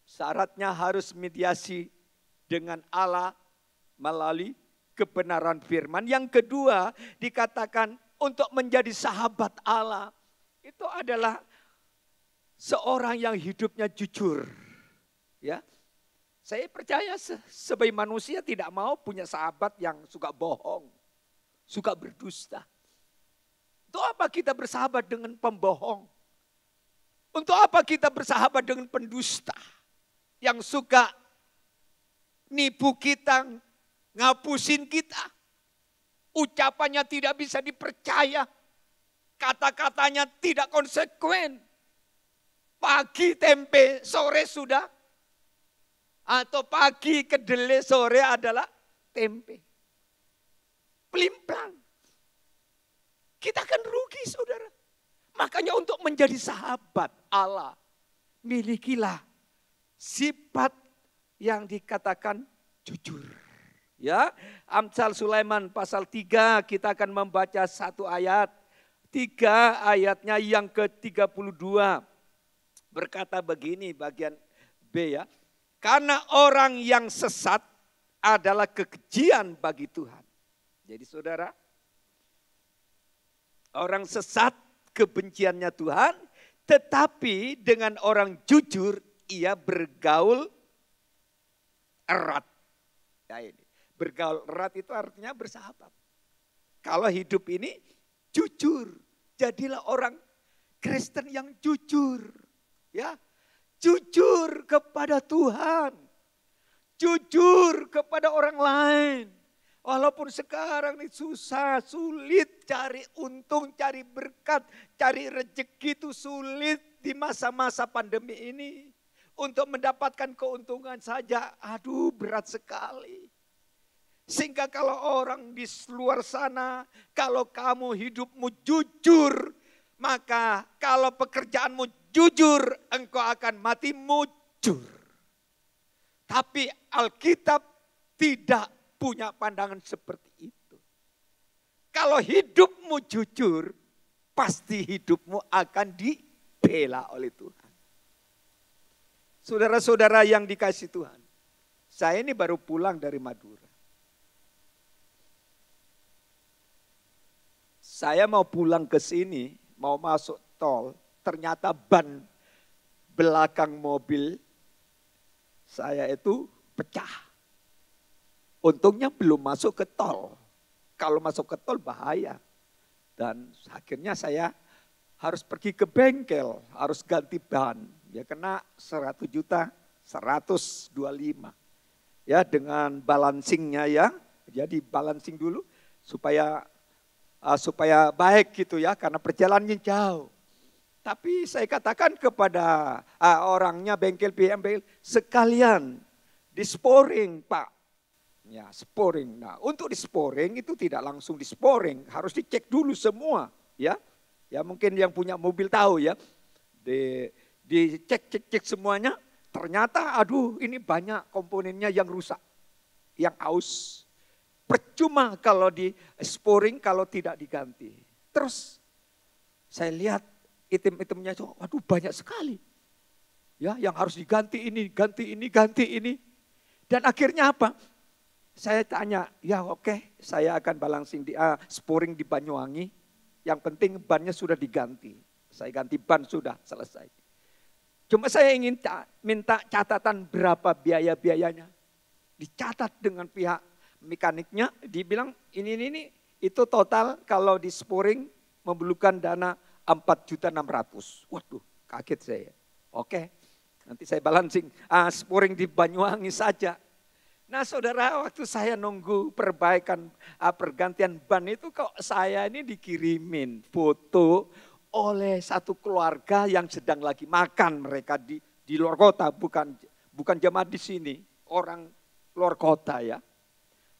Speaker 2: syaratnya harus mediasi dengan Allah melalui kebenaran firman. Yang kedua, dikatakan untuk menjadi sahabat Allah, itu adalah seorang yang hidupnya jujur. Ya, saya percaya sebagai manusia tidak mau punya sahabat yang suka bohong, suka berdusta. Untuk apa kita bersahabat dengan pembohong? Untuk apa kita bersahabat dengan pendusta yang suka nipu kita, ngapusin kita? Ucapannya tidak bisa dipercaya. Kata-katanya tidak konsekuen. Pagi tempe, sore sudah. Atau pagi kedelai, sore adalah tempe. Pelimplang. Kita akan rugi saudara. Makanya untuk menjadi sahabat Allah, milikilah sifat yang dikatakan jujur. Ya, Amsal Sulaiman pasal 3 kita akan membaca satu ayat. 3 ayatnya yang ke-32 berkata begini bagian B ya. Karena orang yang sesat adalah kekejian bagi Tuhan. Jadi saudara, orang sesat kebenciannya Tuhan, tetapi dengan orang jujur ia bergaul erat. Ya ini, bergaul erat itu artinya bersahabat. Kalau hidup ini jujur. Jadilah orang Kristen yang jujur. Ya, jujur kepada Tuhan. Jujur kepada orang lain. Walaupun sekarang ini susah, sulit cari untung, cari berkat, cari rezeki itu sulit di masa-masa pandemi ini. Untuk mendapatkan keuntungan saja, aduh berat sekali. Sehingga kalau orang di luar sana, kalau kamu hidupmu jujur, maka kalau pekerjaanmu jujur, engkau akan mati mujur. Tapi Alkitab tidak punya pandangan seperti itu. Kalau hidupmu jujur, pasti hidupmu akan dibela oleh Tuhan. Saudara-saudara yang dikasihi Tuhan, saya ini baru pulang dari Madura. Saya mau pulang ke sini, mau masuk tol, ternyata ban belakang mobil saya itu pecah. Untungnya belum masuk ke tol. Kalau masuk ke tol bahaya. Dan akhirnya saya harus pergi ke bengkel, harus ganti ban. Ya kena 100.125.000. Ya dengan balancingnya ya. Jadi balancing dulu supaya baik gitu ya, karena perjalanannya jauh. Tapi saya katakan kepada orangnya bengkel BM, sekalian disporing Pak. Ya sporing. Nah untuk disporing itu tidak langsung disporing, harus dicek dulu semua. Ya mungkin yang punya mobil tahu ya. Dicek semuanya, ternyata aduh ini banyak komponennya yang rusak, yang aus. percuma kalau di sporing kalau tidak diganti. Terus saya lihat item-itemnya itu, waduh banyak sekali. Ya, yang harus diganti ini, ganti ini, ganti ini. Dan akhirnya apa? Saya tanya, ya oke, saya akan balancing di sporing di Banyuwangi. Yang penting bannya sudah diganti. Saya ganti ban sudah selesai. Cuma saya ingin minta catatan berapa biaya-biayanya. Dicatat dengan pihak mekaniknya, dibilang ini itu total kalau di sporing memerlukan dana 4.600.000. Waduh, kaget saya. Oke, nanti saya balancing. Sporing di Banyuwangi saja. Nah saudara, waktu saya nunggu perbaikan pergantian ban itu kok saya ini dikirimin foto oleh satu keluarga yang sedang lagi makan, mereka di luar kota, bukan jemaat di sini, orang luar kota ya.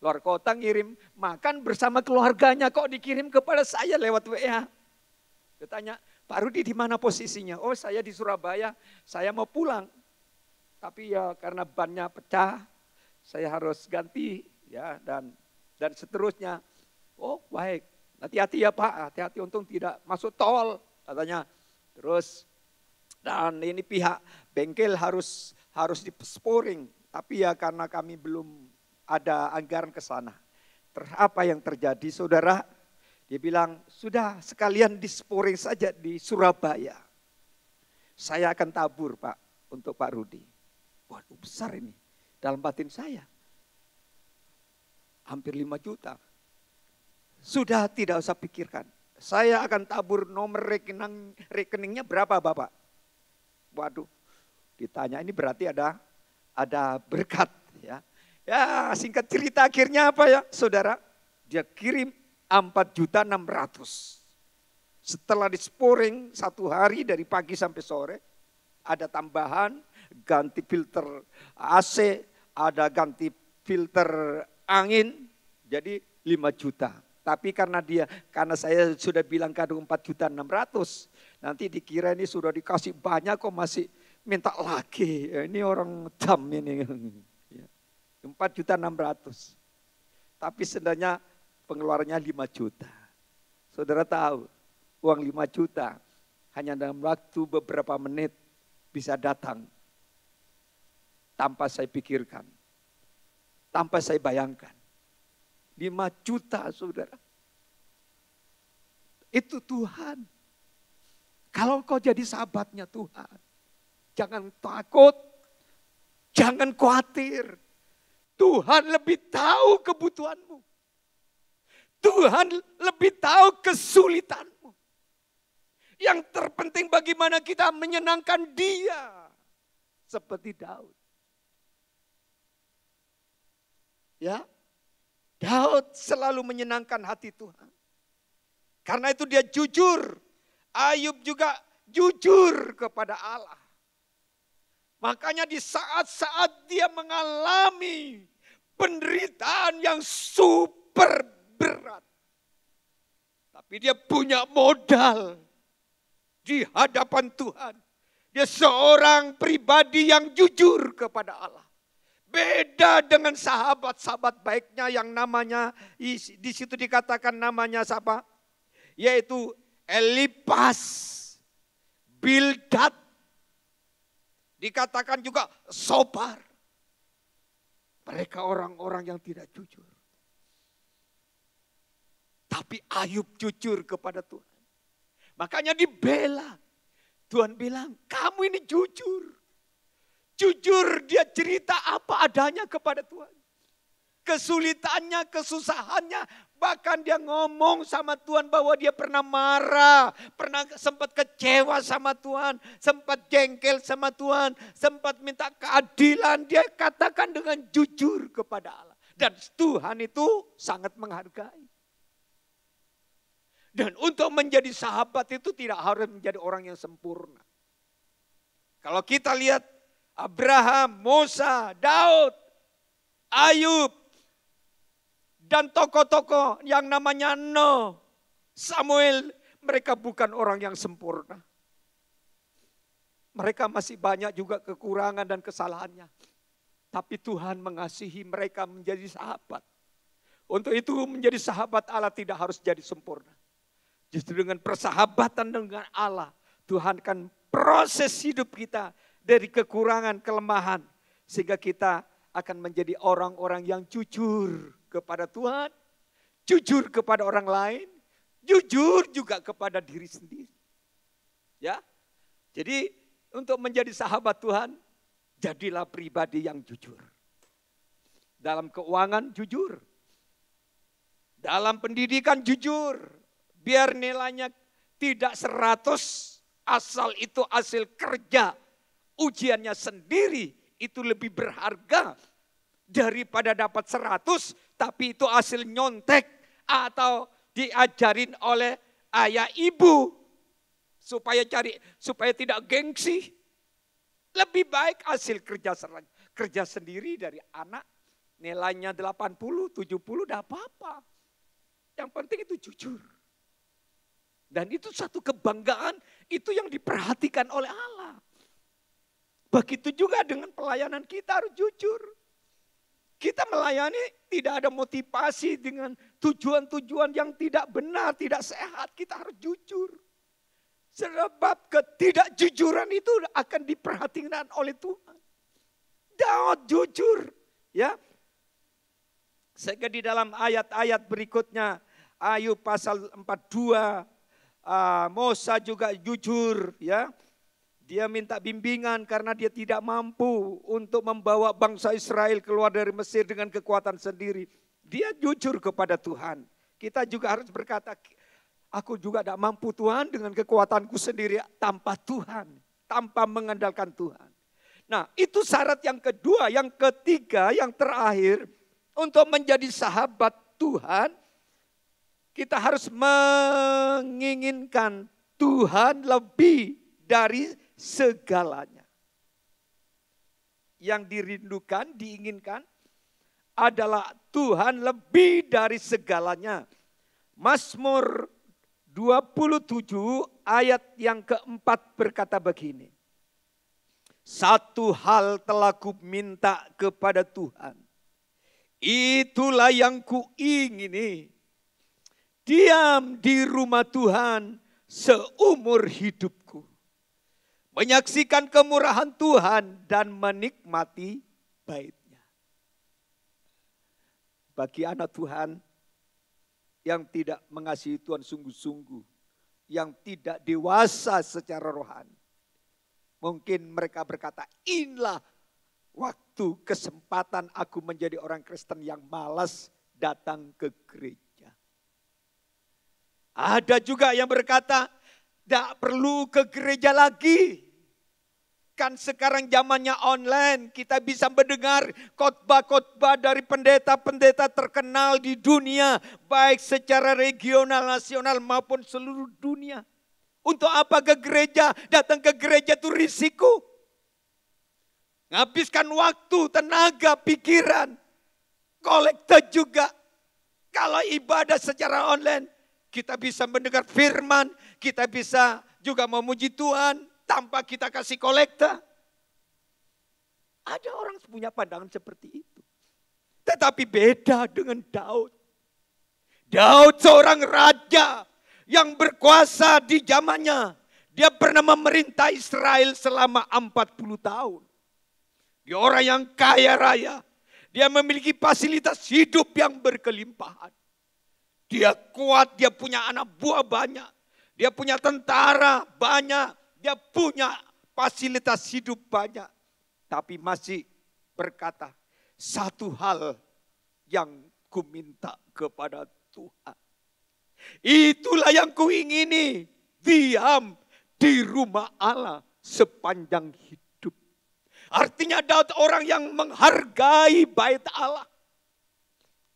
Speaker 2: Luar kota ngirim makan bersama keluarganya, kok dikirim kepada saya lewat WA. Dia tanya, Pak Rudi di mana posisinya? Oh saya di Surabaya, saya mau pulang. Tapi ya karena bannya pecah, saya harus ganti ya dan seterusnya. Oh baik, hati-hati ya Pak, hati-hati untung tidak masuk tol katanya. Terus dan ini pihak bengkel harus di sporing, tapi ya karena kami belum ada anggaran ke sana. Terus apa yang terjadi saudara? Dia bilang, sudah sekalian di sporing saja di Surabaya. Saya akan tabur Pak, untuk Pak Rudi. Waduh besar ini, dalam batin saya. Hampir 5 juta. Sudah tidak usah pikirkan. Saya akan tabur nomor rekeningnya berapa Bapak? Waduh, ditanya ini berarti ada berkat ya. Ya singkat cerita akhirnya apa ya saudara? Dia kirim 4.600.000. Setelah di sporing 1 hari dari pagi sampai sore. Ada tambahan, ganti filter AC, ada ganti filter angin. Jadi 5 juta. Tapi karena saya sudah bilang kado 4.600.000. Nanti dikira ini sudah dikasih banyak kok masih minta lagi. Ini orang jam ini. 4.600.000. Tapi sebenarnya pengeluarannya 5 juta. Saudara tahu, uang 5 juta hanya dalam waktu beberapa menit bisa datang. Tanpa saya pikirkan. Tanpa saya bayangkan. 5 juta saudara. Itu Tuhan. Kalau kau jadi sahabatnya Tuhan. Jangan takut. Jangan khawatir. Tuhan lebih tahu kebutuhanmu. Tuhan lebih tahu kesulitanmu. Yang terpenting bagaimana kita menyenangkan Dia. Seperti Daud. Ya, Daud selalu menyenangkan hati Tuhan. Karena itu dia jujur. Ayub juga jujur kepada Allah. Makanya di saat-saat dia mengalami penderitaan yang super berat. Tapi dia punya modal di hadapan Tuhan. Dia seorang pribadi yang jujur kepada Allah. Beda dengan sahabat-sahabat baiknya yang namanya, di situ dikatakan namanya siapa? Yaitu Elipas, Bildad. Dikatakan juga Sobar. Mereka orang-orang yang tidak jujur. Tapi Ayub jujur kepada Tuhan. Makanya dibela. Tuhan bilang, kamu ini jujur. Jujur dia cerita apa adanya kepada Tuhan. Kesulitannya, kesusahannya. Bahkan dia ngomong sama Tuhan bahwa dia pernah marah. Pernah sempat kecewa sama Tuhan. Sempat jengkel sama Tuhan. Sempat minta keadilan. Dia katakan dengan jujur kepada Allah. Dan Tuhan itu sangat menghargai. Dan untuk menjadi sahabat itu tidak harus menjadi orang yang sempurna. Kalau kita lihat Abraham, Musa, Daud, Ayub, dan tokoh-tokoh yang namanya Nuh, Samuel, mereka bukan orang yang sempurna. Mereka masih banyak juga kekurangan dan kesalahannya. Tapi Tuhan mengasihi mereka menjadi sahabat. Untuk itu menjadi sahabat Allah tidak harus jadi sempurna. Justru dengan persahabatan dengan Allah, Tuhan akan proses hidup kita dari kekurangan, kelemahan. Sehingga kita akan menjadi orang-orang yang jujur kepada Tuhan, jujur kepada orang lain, jujur juga kepada diri sendiri. Ya, jadi untuk menjadi sahabat Tuhan, jadilah pribadi yang jujur. Dalam keuangan jujur, dalam pendidikan jujur, biar nilainya tidak 100, asal itu hasil kerja, ujiannya sendiri itu lebih berharga daripada dapat 100, tapi itu hasil nyontek atau diajarin oleh ayah ibu supaya tidak gengsi. Lebih baik hasil kerja sendiri dari anak, nilainya 80, 70 tidak apa-apa. Yang penting itu jujur. Dan itu satu kebanggaan, itu yang diperhatikan oleh Allah. Begitu juga dengan pelayanan kita harus jujur. Kita melayani tidak ada motivasi dengan tujuan-tujuan yang tidak benar, tidak sehat. Kita harus jujur. Sebab ketidakjujuran itu akan diperhatikan oleh Tuhan. Daud jujur. Ya. Sehingga di dalam ayat-ayat berikutnya, Ayub pasal 42, Mosa juga jujur, ya. Dia minta bimbingan karena dia tidak mampu untuk membawa bangsa Israel keluar dari Mesir dengan kekuatan sendiri. Dia jujur kepada Tuhan. Kita juga harus berkata, aku juga tidak mampu Tuhan dengan kekuatanku sendiri tanpa Tuhan, tanpa mengandalkan Tuhan. Nah, itu syarat yang kedua. Yang ketiga, yang terakhir, untuk menjadi sahabat Tuhan, kita harus menginginkan Tuhan lebih dari segalanya. Yang dirindukan, diinginkan adalah Tuhan lebih dari segalanya. Mazmur 27 ayat yang keempat berkata begini. Satu hal telah ku minta kepada Tuhan. Itulah yang kuingini. Diam di rumah Tuhan seumur hidupku. Menyaksikan kemurahan Tuhan dan menikmati baitnya. Bagi anak Tuhan yang tidak mengasihi Tuhan sungguh-sungguh, yang tidak dewasa secara rohani, mungkin mereka berkata, inilah waktu kesempatan aku menjadi orang Kristen yang malas datang ke gereja. Ada juga yang berkata, tidak perlu ke gereja lagi. Kan sekarang zamannya online, kita bisa mendengar khotbah-khotbah dari pendeta-pendeta terkenal di dunia, baik secara regional, nasional maupun seluruh dunia. Untuk apa ke gereja? Datang ke gereja itu risiko. Nghabiskan waktu, tenaga, pikiran. Kolekte juga. Kalau ibadah secara online, kita bisa mendengar firman, kita bisa juga memuji Tuhan tanpa kita kasih kolekte. Ada orang punya pandangan seperti itu. Tetapi beda dengan Daud. Daud seorang raja yang berkuasa di zamannya. Dia pernah memerintah Israel selama 40 tahun. Dia orang yang kaya raya. Dia memiliki fasilitas hidup yang berkelimpahan. Dia kuat, dia punya anak buah banyak. Dia punya tentara banyak. Dia punya fasilitas hidup banyak. Tapi masih berkata, satu hal yang ku minta kepada Tuhan. Itulah yang kuingini, diam di rumah Allah sepanjang hidup. Artinya Daud orang yang menghargai bait Allah.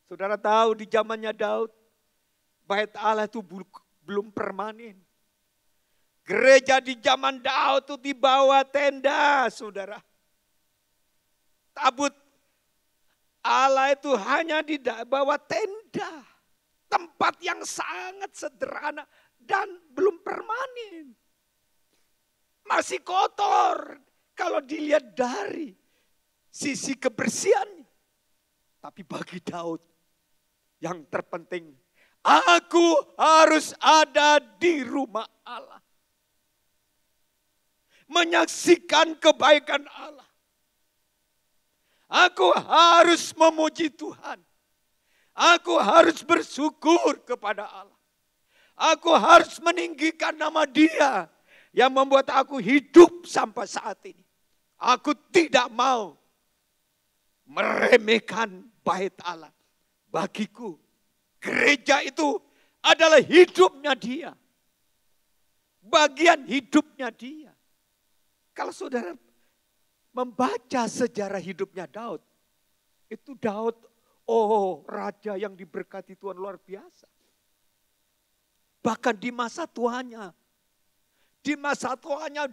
Speaker 2: Saudara tahu di zamannya Daud, bait Allah itu belum permanen. Gereja di zaman Daud itu di bawah tenda, saudara. Tabut Allah itu hanya di bawah tenda. Tempat yang sangat sederhana dan belum permanen. Masih kotor kalau dilihat dari sisi kebersihannya. Tapi bagi Daud, Yang terpenting, aku harus ada di rumah Allah. Menyaksikan kebaikan Allah. Aku harus memuji Tuhan. Aku harus bersyukur kepada Allah. Aku harus meninggikan nama Dia yang membuat aku hidup sampai saat ini. Aku tidak mau meremehkan bait Allah. Bagiku, gereja itu adalah hidupnya Dia. Bagian hidupnya Dia. Kalau saudara membaca sejarah hidupnya Daud, itu Daud, raja yang diberkati Tuhan luar biasa. Bahkan di masa tuanya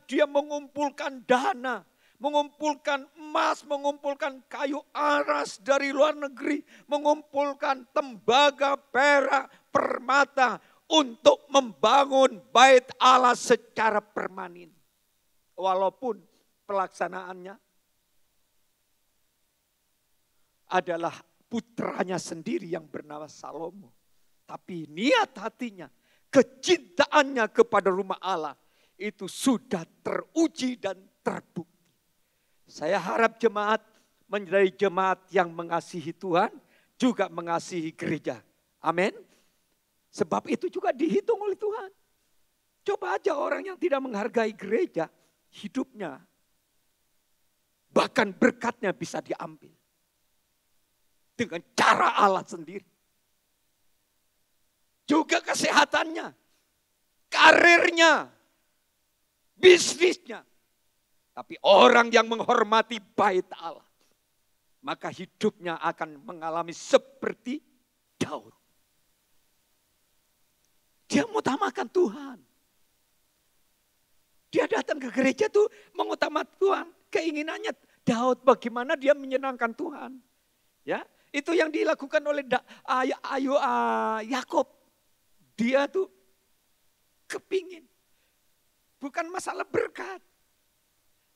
Speaker 2: dia mengumpulkan dana, mengumpulkan emas, mengumpulkan kayu aras dari luar negeri, mengumpulkan tembaga, perak, permata untuk membangun bait Allah secara permanen. Walaupun pelaksanaannya adalah putranya sendiri yang bernama Salomo. Tapi niat hatinya, kecintaannya kepada rumah Allah itu sudah teruji dan terbukti. Saya harap jemaat menjadi jemaat yang mengasihi Tuhan, juga mengasihi gereja. Amin. Sebab itu juga dihitung oleh Tuhan. Coba aja orang yang tidak menghargai gereja, hidupnya, bahkan berkatnya bisa diambil. Dengan cara Allah sendiri. Juga kesehatannya, karirnya, bisnisnya. Tapi orang yang menghormati bait Allah, maka hidupnya akan mengalami seperti Daud. Dia mengutamakan Tuhan. Dia datang ke gereja tuh mengutamakan Tuhan. Keinginannya Daud bagaimana dia menyenangkan Tuhan. Ya, itu yang dilakukan oleh Yakub. Dia tuh kepingin. Bukan masalah berkat.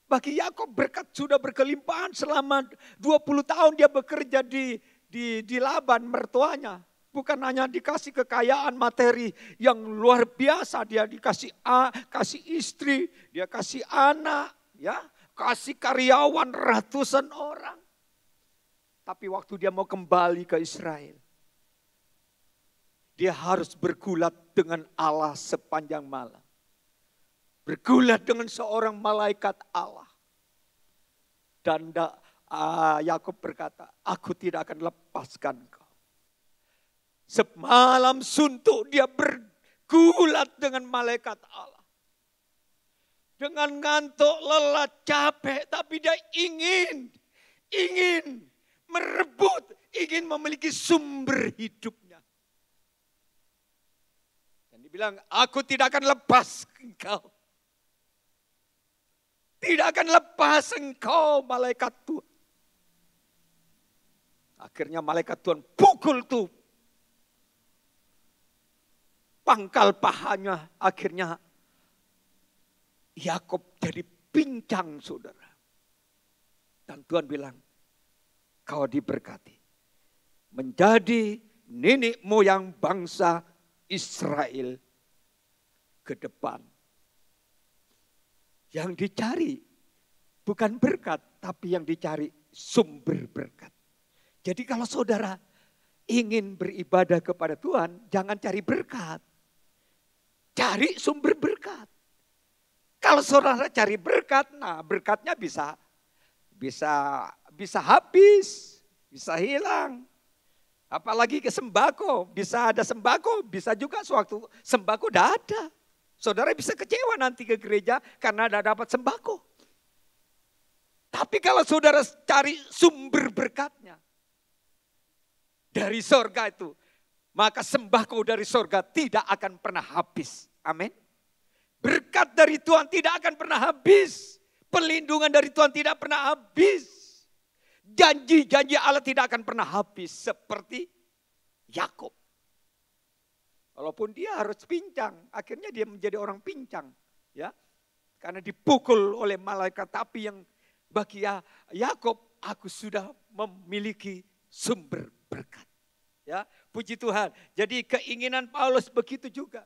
Speaker 2: Bagi Yakub berkat sudah berkelimpahan selama 20 tahun dia bekerja di Laban mertuanya. Bukan hanya dikasih kekayaan materi yang luar biasa, dia dikasih kasih istri, dia kasih anak, ya, kasih karyawan ratusan orang. Tapi waktu dia mau kembali ke Israel, dia harus bergulat dengan Allah sepanjang malam. Bergulat dengan seorang malaikat Allah. Dan Yakub berkata, aku tidak akan lepaskan kau. Semalam suntuk dia bergulat dengan malaikat Allah. Dengan ngantuk, lelah, capek. Tapi dia ingin merebut, ingin memiliki sumber hidupnya. Dan dia bilang, aku tidak akan lepas engkau. Tidak akan lepas engkau malaikat Tuhan. Akhirnya malaikat Tuhan pukul tuh pangkal pahanya, akhirnya Yakub jadi pincang, saudara. Dan Tuhan bilang, kau diberkati. Menjadi nenek moyang bangsa Israel ke depan. Yang dicari bukan berkat, tapi yang dicari sumber berkat. Jadi kalau saudara ingin beribadah kepada Tuhan, jangan cari berkat. Cari sumber berkat. Kalau saudara cari berkat, nah berkatnya bisa habis, bisa hilang. Apalagi ke sembako, bisa ada sembako, bisa juga sewaktu sembako tidak ada. Saudara bisa kecewa nanti ke gereja karena tidak dapat sembako. Tapi kalau saudara cari sumber berkatnya dari sorga itu, maka sembako dari sorga tidak akan pernah habis. Amin. Berkat dari Tuhan tidak akan pernah habis. Perlindungan dari Tuhan tidak pernah habis. Janji-janji Allah tidak akan pernah habis seperti Yakub. Walaupun dia harus pincang, akhirnya dia menjadi orang pincang, ya. Karena dipukul oleh malaikat, tapi yang bagi Yakub, aku sudah memiliki sumber berkat. Ya, puji Tuhan. Jadi keinginan Paulus begitu juga.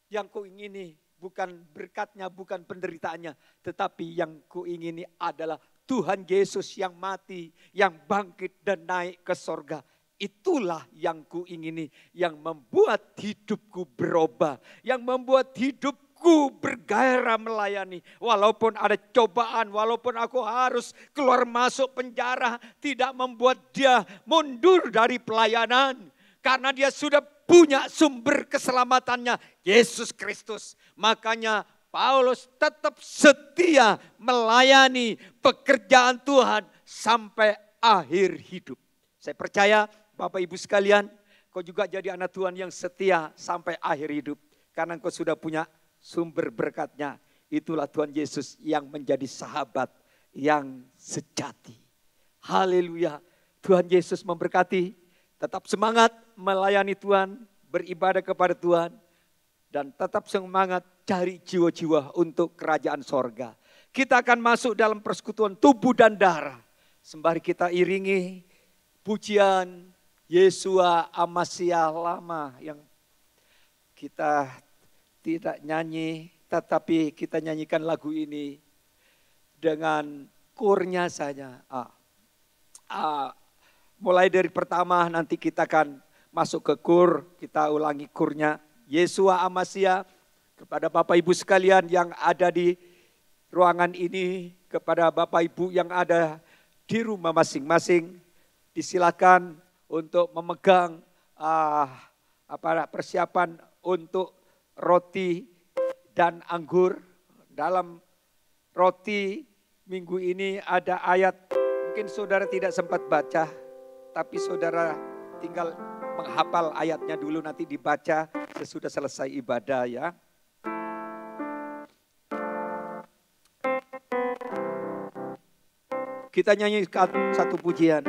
Speaker 2: Yang kuingini bukan berkatnya, bukan penderitaannya, tetapi yang kuingini adalah Tuhan Yesus yang mati, yang bangkit dan naik ke sorga. Itulah yang kuingini, yang membuat hidupku berubah, yang membuat hidupku bergairah melayani. Walaupun ada cobaan, walaupun aku harus keluar masuk penjara, tidak membuat dia mundur dari pelayanan. Karena dia sudah punya sumber keselamatannya, Yesus Kristus. Makanya Paulus tetap setia melayani pekerjaan Tuhan sampai akhir hidup. Saya percaya Bapak Ibu sekalian, kau juga jadi anak Tuhan yang setia sampai akhir hidup. Karena kau sudah punya sumber berkatnya. Itulah Tuhan Yesus yang menjadi sahabat yang sejati. Haleluya. Tuhan Yesus memberkati. Tetap semangat melayani Tuhan, beribadah kepada Tuhan. Dan tetap semangat cari jiwa-jiwa untuk kerajaan sorga. Kita akan masuk dalam persekutuan tubuh dan darah. Sembari kita iringi pujian Yesua Amasya lama yang kita tidak nyanyi, tetapi kita nyanyikan lagu ini dengan kurnya saja. Mulai dari pertama nanti kita akan masuk ke kur, kita ulangi kurnya. Yesua Amasya, kepada Bapak Ibu sekalian yang ada di ruangan ini, kepada Bapak Ibu yang ada di rumah masing-masing, disilakan untuk memegang persiapan untuk roti dan anggur. Dalam roti minggu ini ada ayat, mungkin saudara tidak sempat baca, tapi saudara tinggal menghafal ayatnya dulu, nanti dibaca sesudah selesai ibadah ya. Kita nyanyikan satu pujian.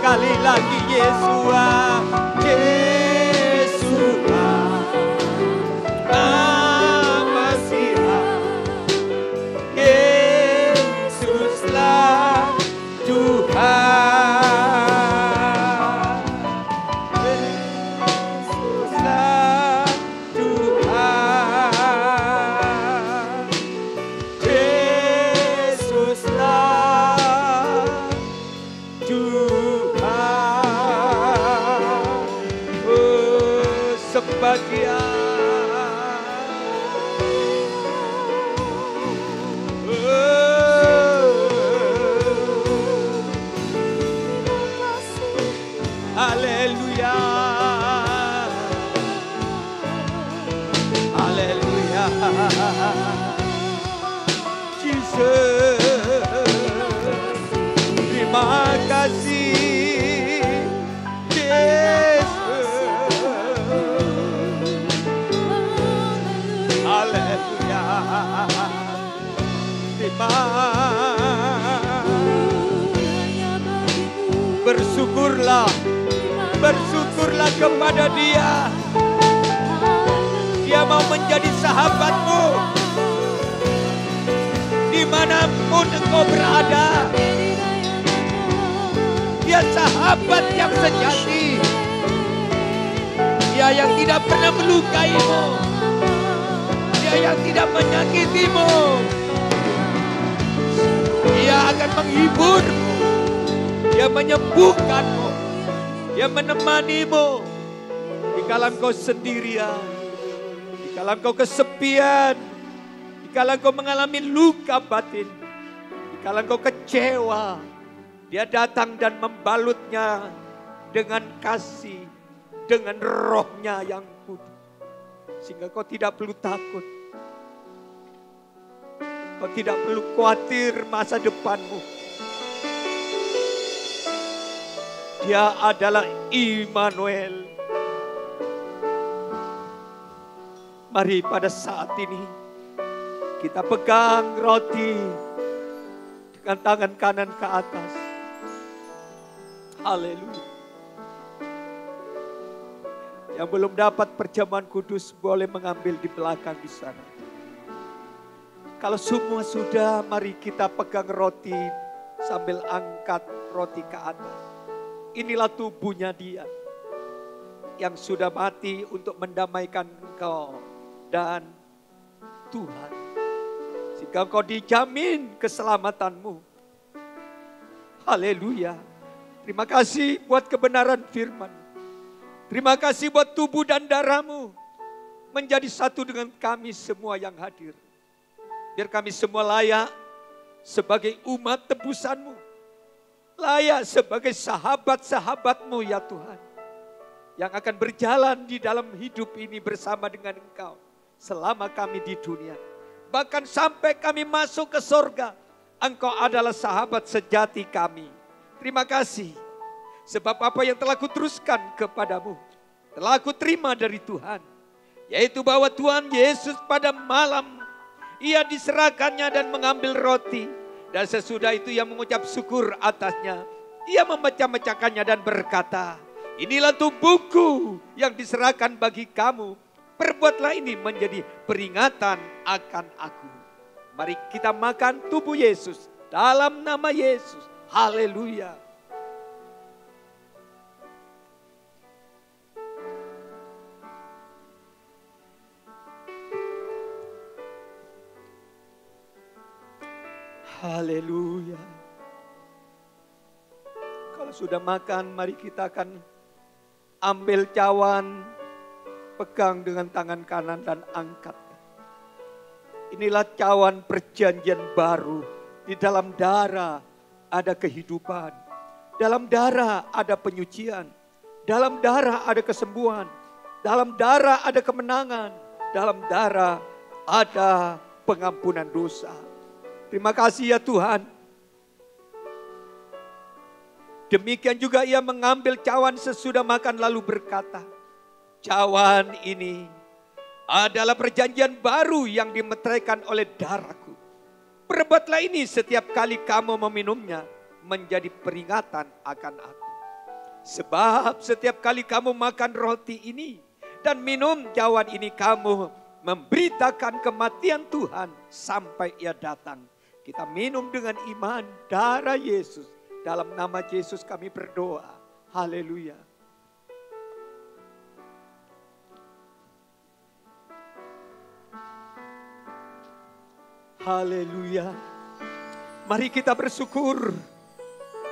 Speaker 2: Sekali lagi Yesua, Yesua, Masiha, Yesuslah Tuhan, Yesuslah Tuhan, Yesuslah Tuhan. Oh, sebagian haleluya, haleluya, Jesus, terima kasih Yesus, haleluya, terima. Bersyukurlah, bersyukurlah kepada Dia. Dia mau menjadi sahabatmu dimanapun engkau berada. Dia sahabat yang sejati. Dia yang tidak pernah melukaimu. Dia yang tidak menyakitimu. Dia akan menghiburmu. Dia menyembuhkanmu. Dia menemanimu. Dikala engkau sendirian. Dikala engkau kesepian. Dikala engkau mengalami luka batin. Dikala engkau kecewa. Dia datang dan membalutnya dengan kasih. Dengan rohnya yang kudus. Sehingga kau tidak perlu takut. Kau tidak perlu khawatir masa depanmu. Dia adalah Immanuel. Mari pada saat ini kita pegang roti dengan tangan kanan ke atas. Haleluya. Yang belum dapat perjamuan kudus boleh mengambil di belakang di sana. Kalau semua sudah, mari kita pegang roti sambil angkat roti ke atas. Inilah tubuhnya Dia yang sudah mati untuk mendamaikan engkau dan Tuhan. Sehingga engkau dijamin keselamatanmu. Haleluya. Terima kasih buat kebenaran firman. Terima kasih buat tubuh dan darahmu menjadi satu dengan kami semua yang hadir. Biar kami semua layak sebagai umat tebusanmu. Layak sebagai sahabat-sahabatmu ya Tuhan. Yang akan berjalan di dalam hidup ini bersama dengan Engkau. Selama kami di dunia. Bahkan sampai kami masuk ke sorga. Engkau adalah sahabat sejati kami. Terima kasih. Sebab apa yang telah kuteruskan kepadamu. Telah aku terima dari Tuhan. Yaitu bahwa Tuhan Yesus pada malam. Ia diserahkannya dan mengambil roti. Dan sesudah itu ia mengucap syukur atasnya. Ia memecah-mecahkannya dan berkata, inilah tubuhku yang diserahkan bagi kamu. Perbuatlah ini menjadi peringatan akan aku. Mari kita makan tubuh Yesus dalam nama Yesus. Haleluya. Haleluya. Kalau sudah makan, mari kita akan ambil cawan, pegang dengan tangan kanan dan angkat. Inilah cawan perjanjian baru. Di dalam darah ada kehidupan. Dalam darah ada penyucian. Dalam darah ada kesembuhan. Dalam darah ada kemenangan. Dalam darah ada pengampunan dosa. Terima kasih ya Tuhan. Demikian juga ia mengambil cawan sesudah makan lalu berkata, cawan ini adalah perjanjian baru yang dimeteraikan oleh darahku. Perbuatlah ini setiap kali kamu meminumnya menjadi peringatan akan aku. Sebab setiap kali kamu makan roti ini dan minum cawan ini, kamu memberitakan kematian Tuhan sampai Ia datang. Kita minum dengan iman darah Yesus. Dalam nama Yesus kami berdoa. Haleluya. Haleluya. Mari kita bersyukur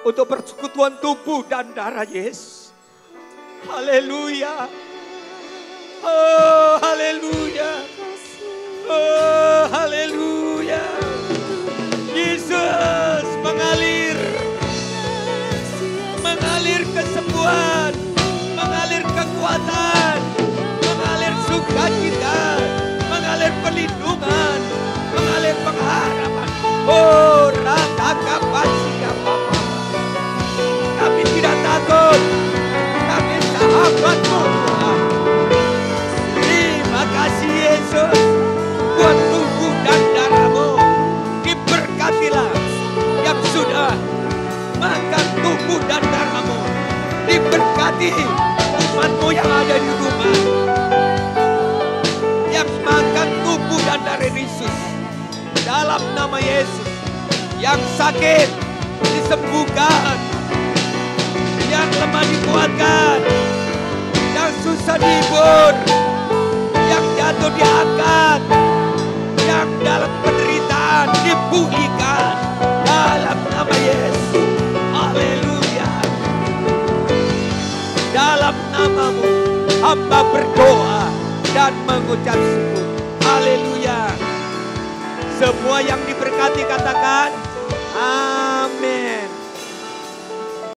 Speaker 2: untuk persekutuan tubuh dan darah Yesus. Haleluya. Oh, haleluya. Oh, haleluya. Yesus mengalir kesembuhan, mengalir kekuatan, mengalir sukacita, mengalir perlindungan, mengalir pengharapan. Oh, ratakan pasti apa? Kami tidak takut, kami sahabatmu Tuhan. Terima kasih Yesus, buat tubuh dan darahmu. Diberkatilah yang sudah makan tubuh dan darahmu. Diberkati umatmu yang ada di rumah, yang makan tubuh dan darah Yesus. Dalam nama Yesus, yang sakit disembuhkan, yang lemah dikuatkan, yang susah dihibur, yang jatuh diangkat, yang dalam penderitaan dipulihkan dalam nama Yesus. Haleluya. Dalam namamu hamba berdoa dan mengucap syukur. Haleluya. Semua yang diberkati katakan amin.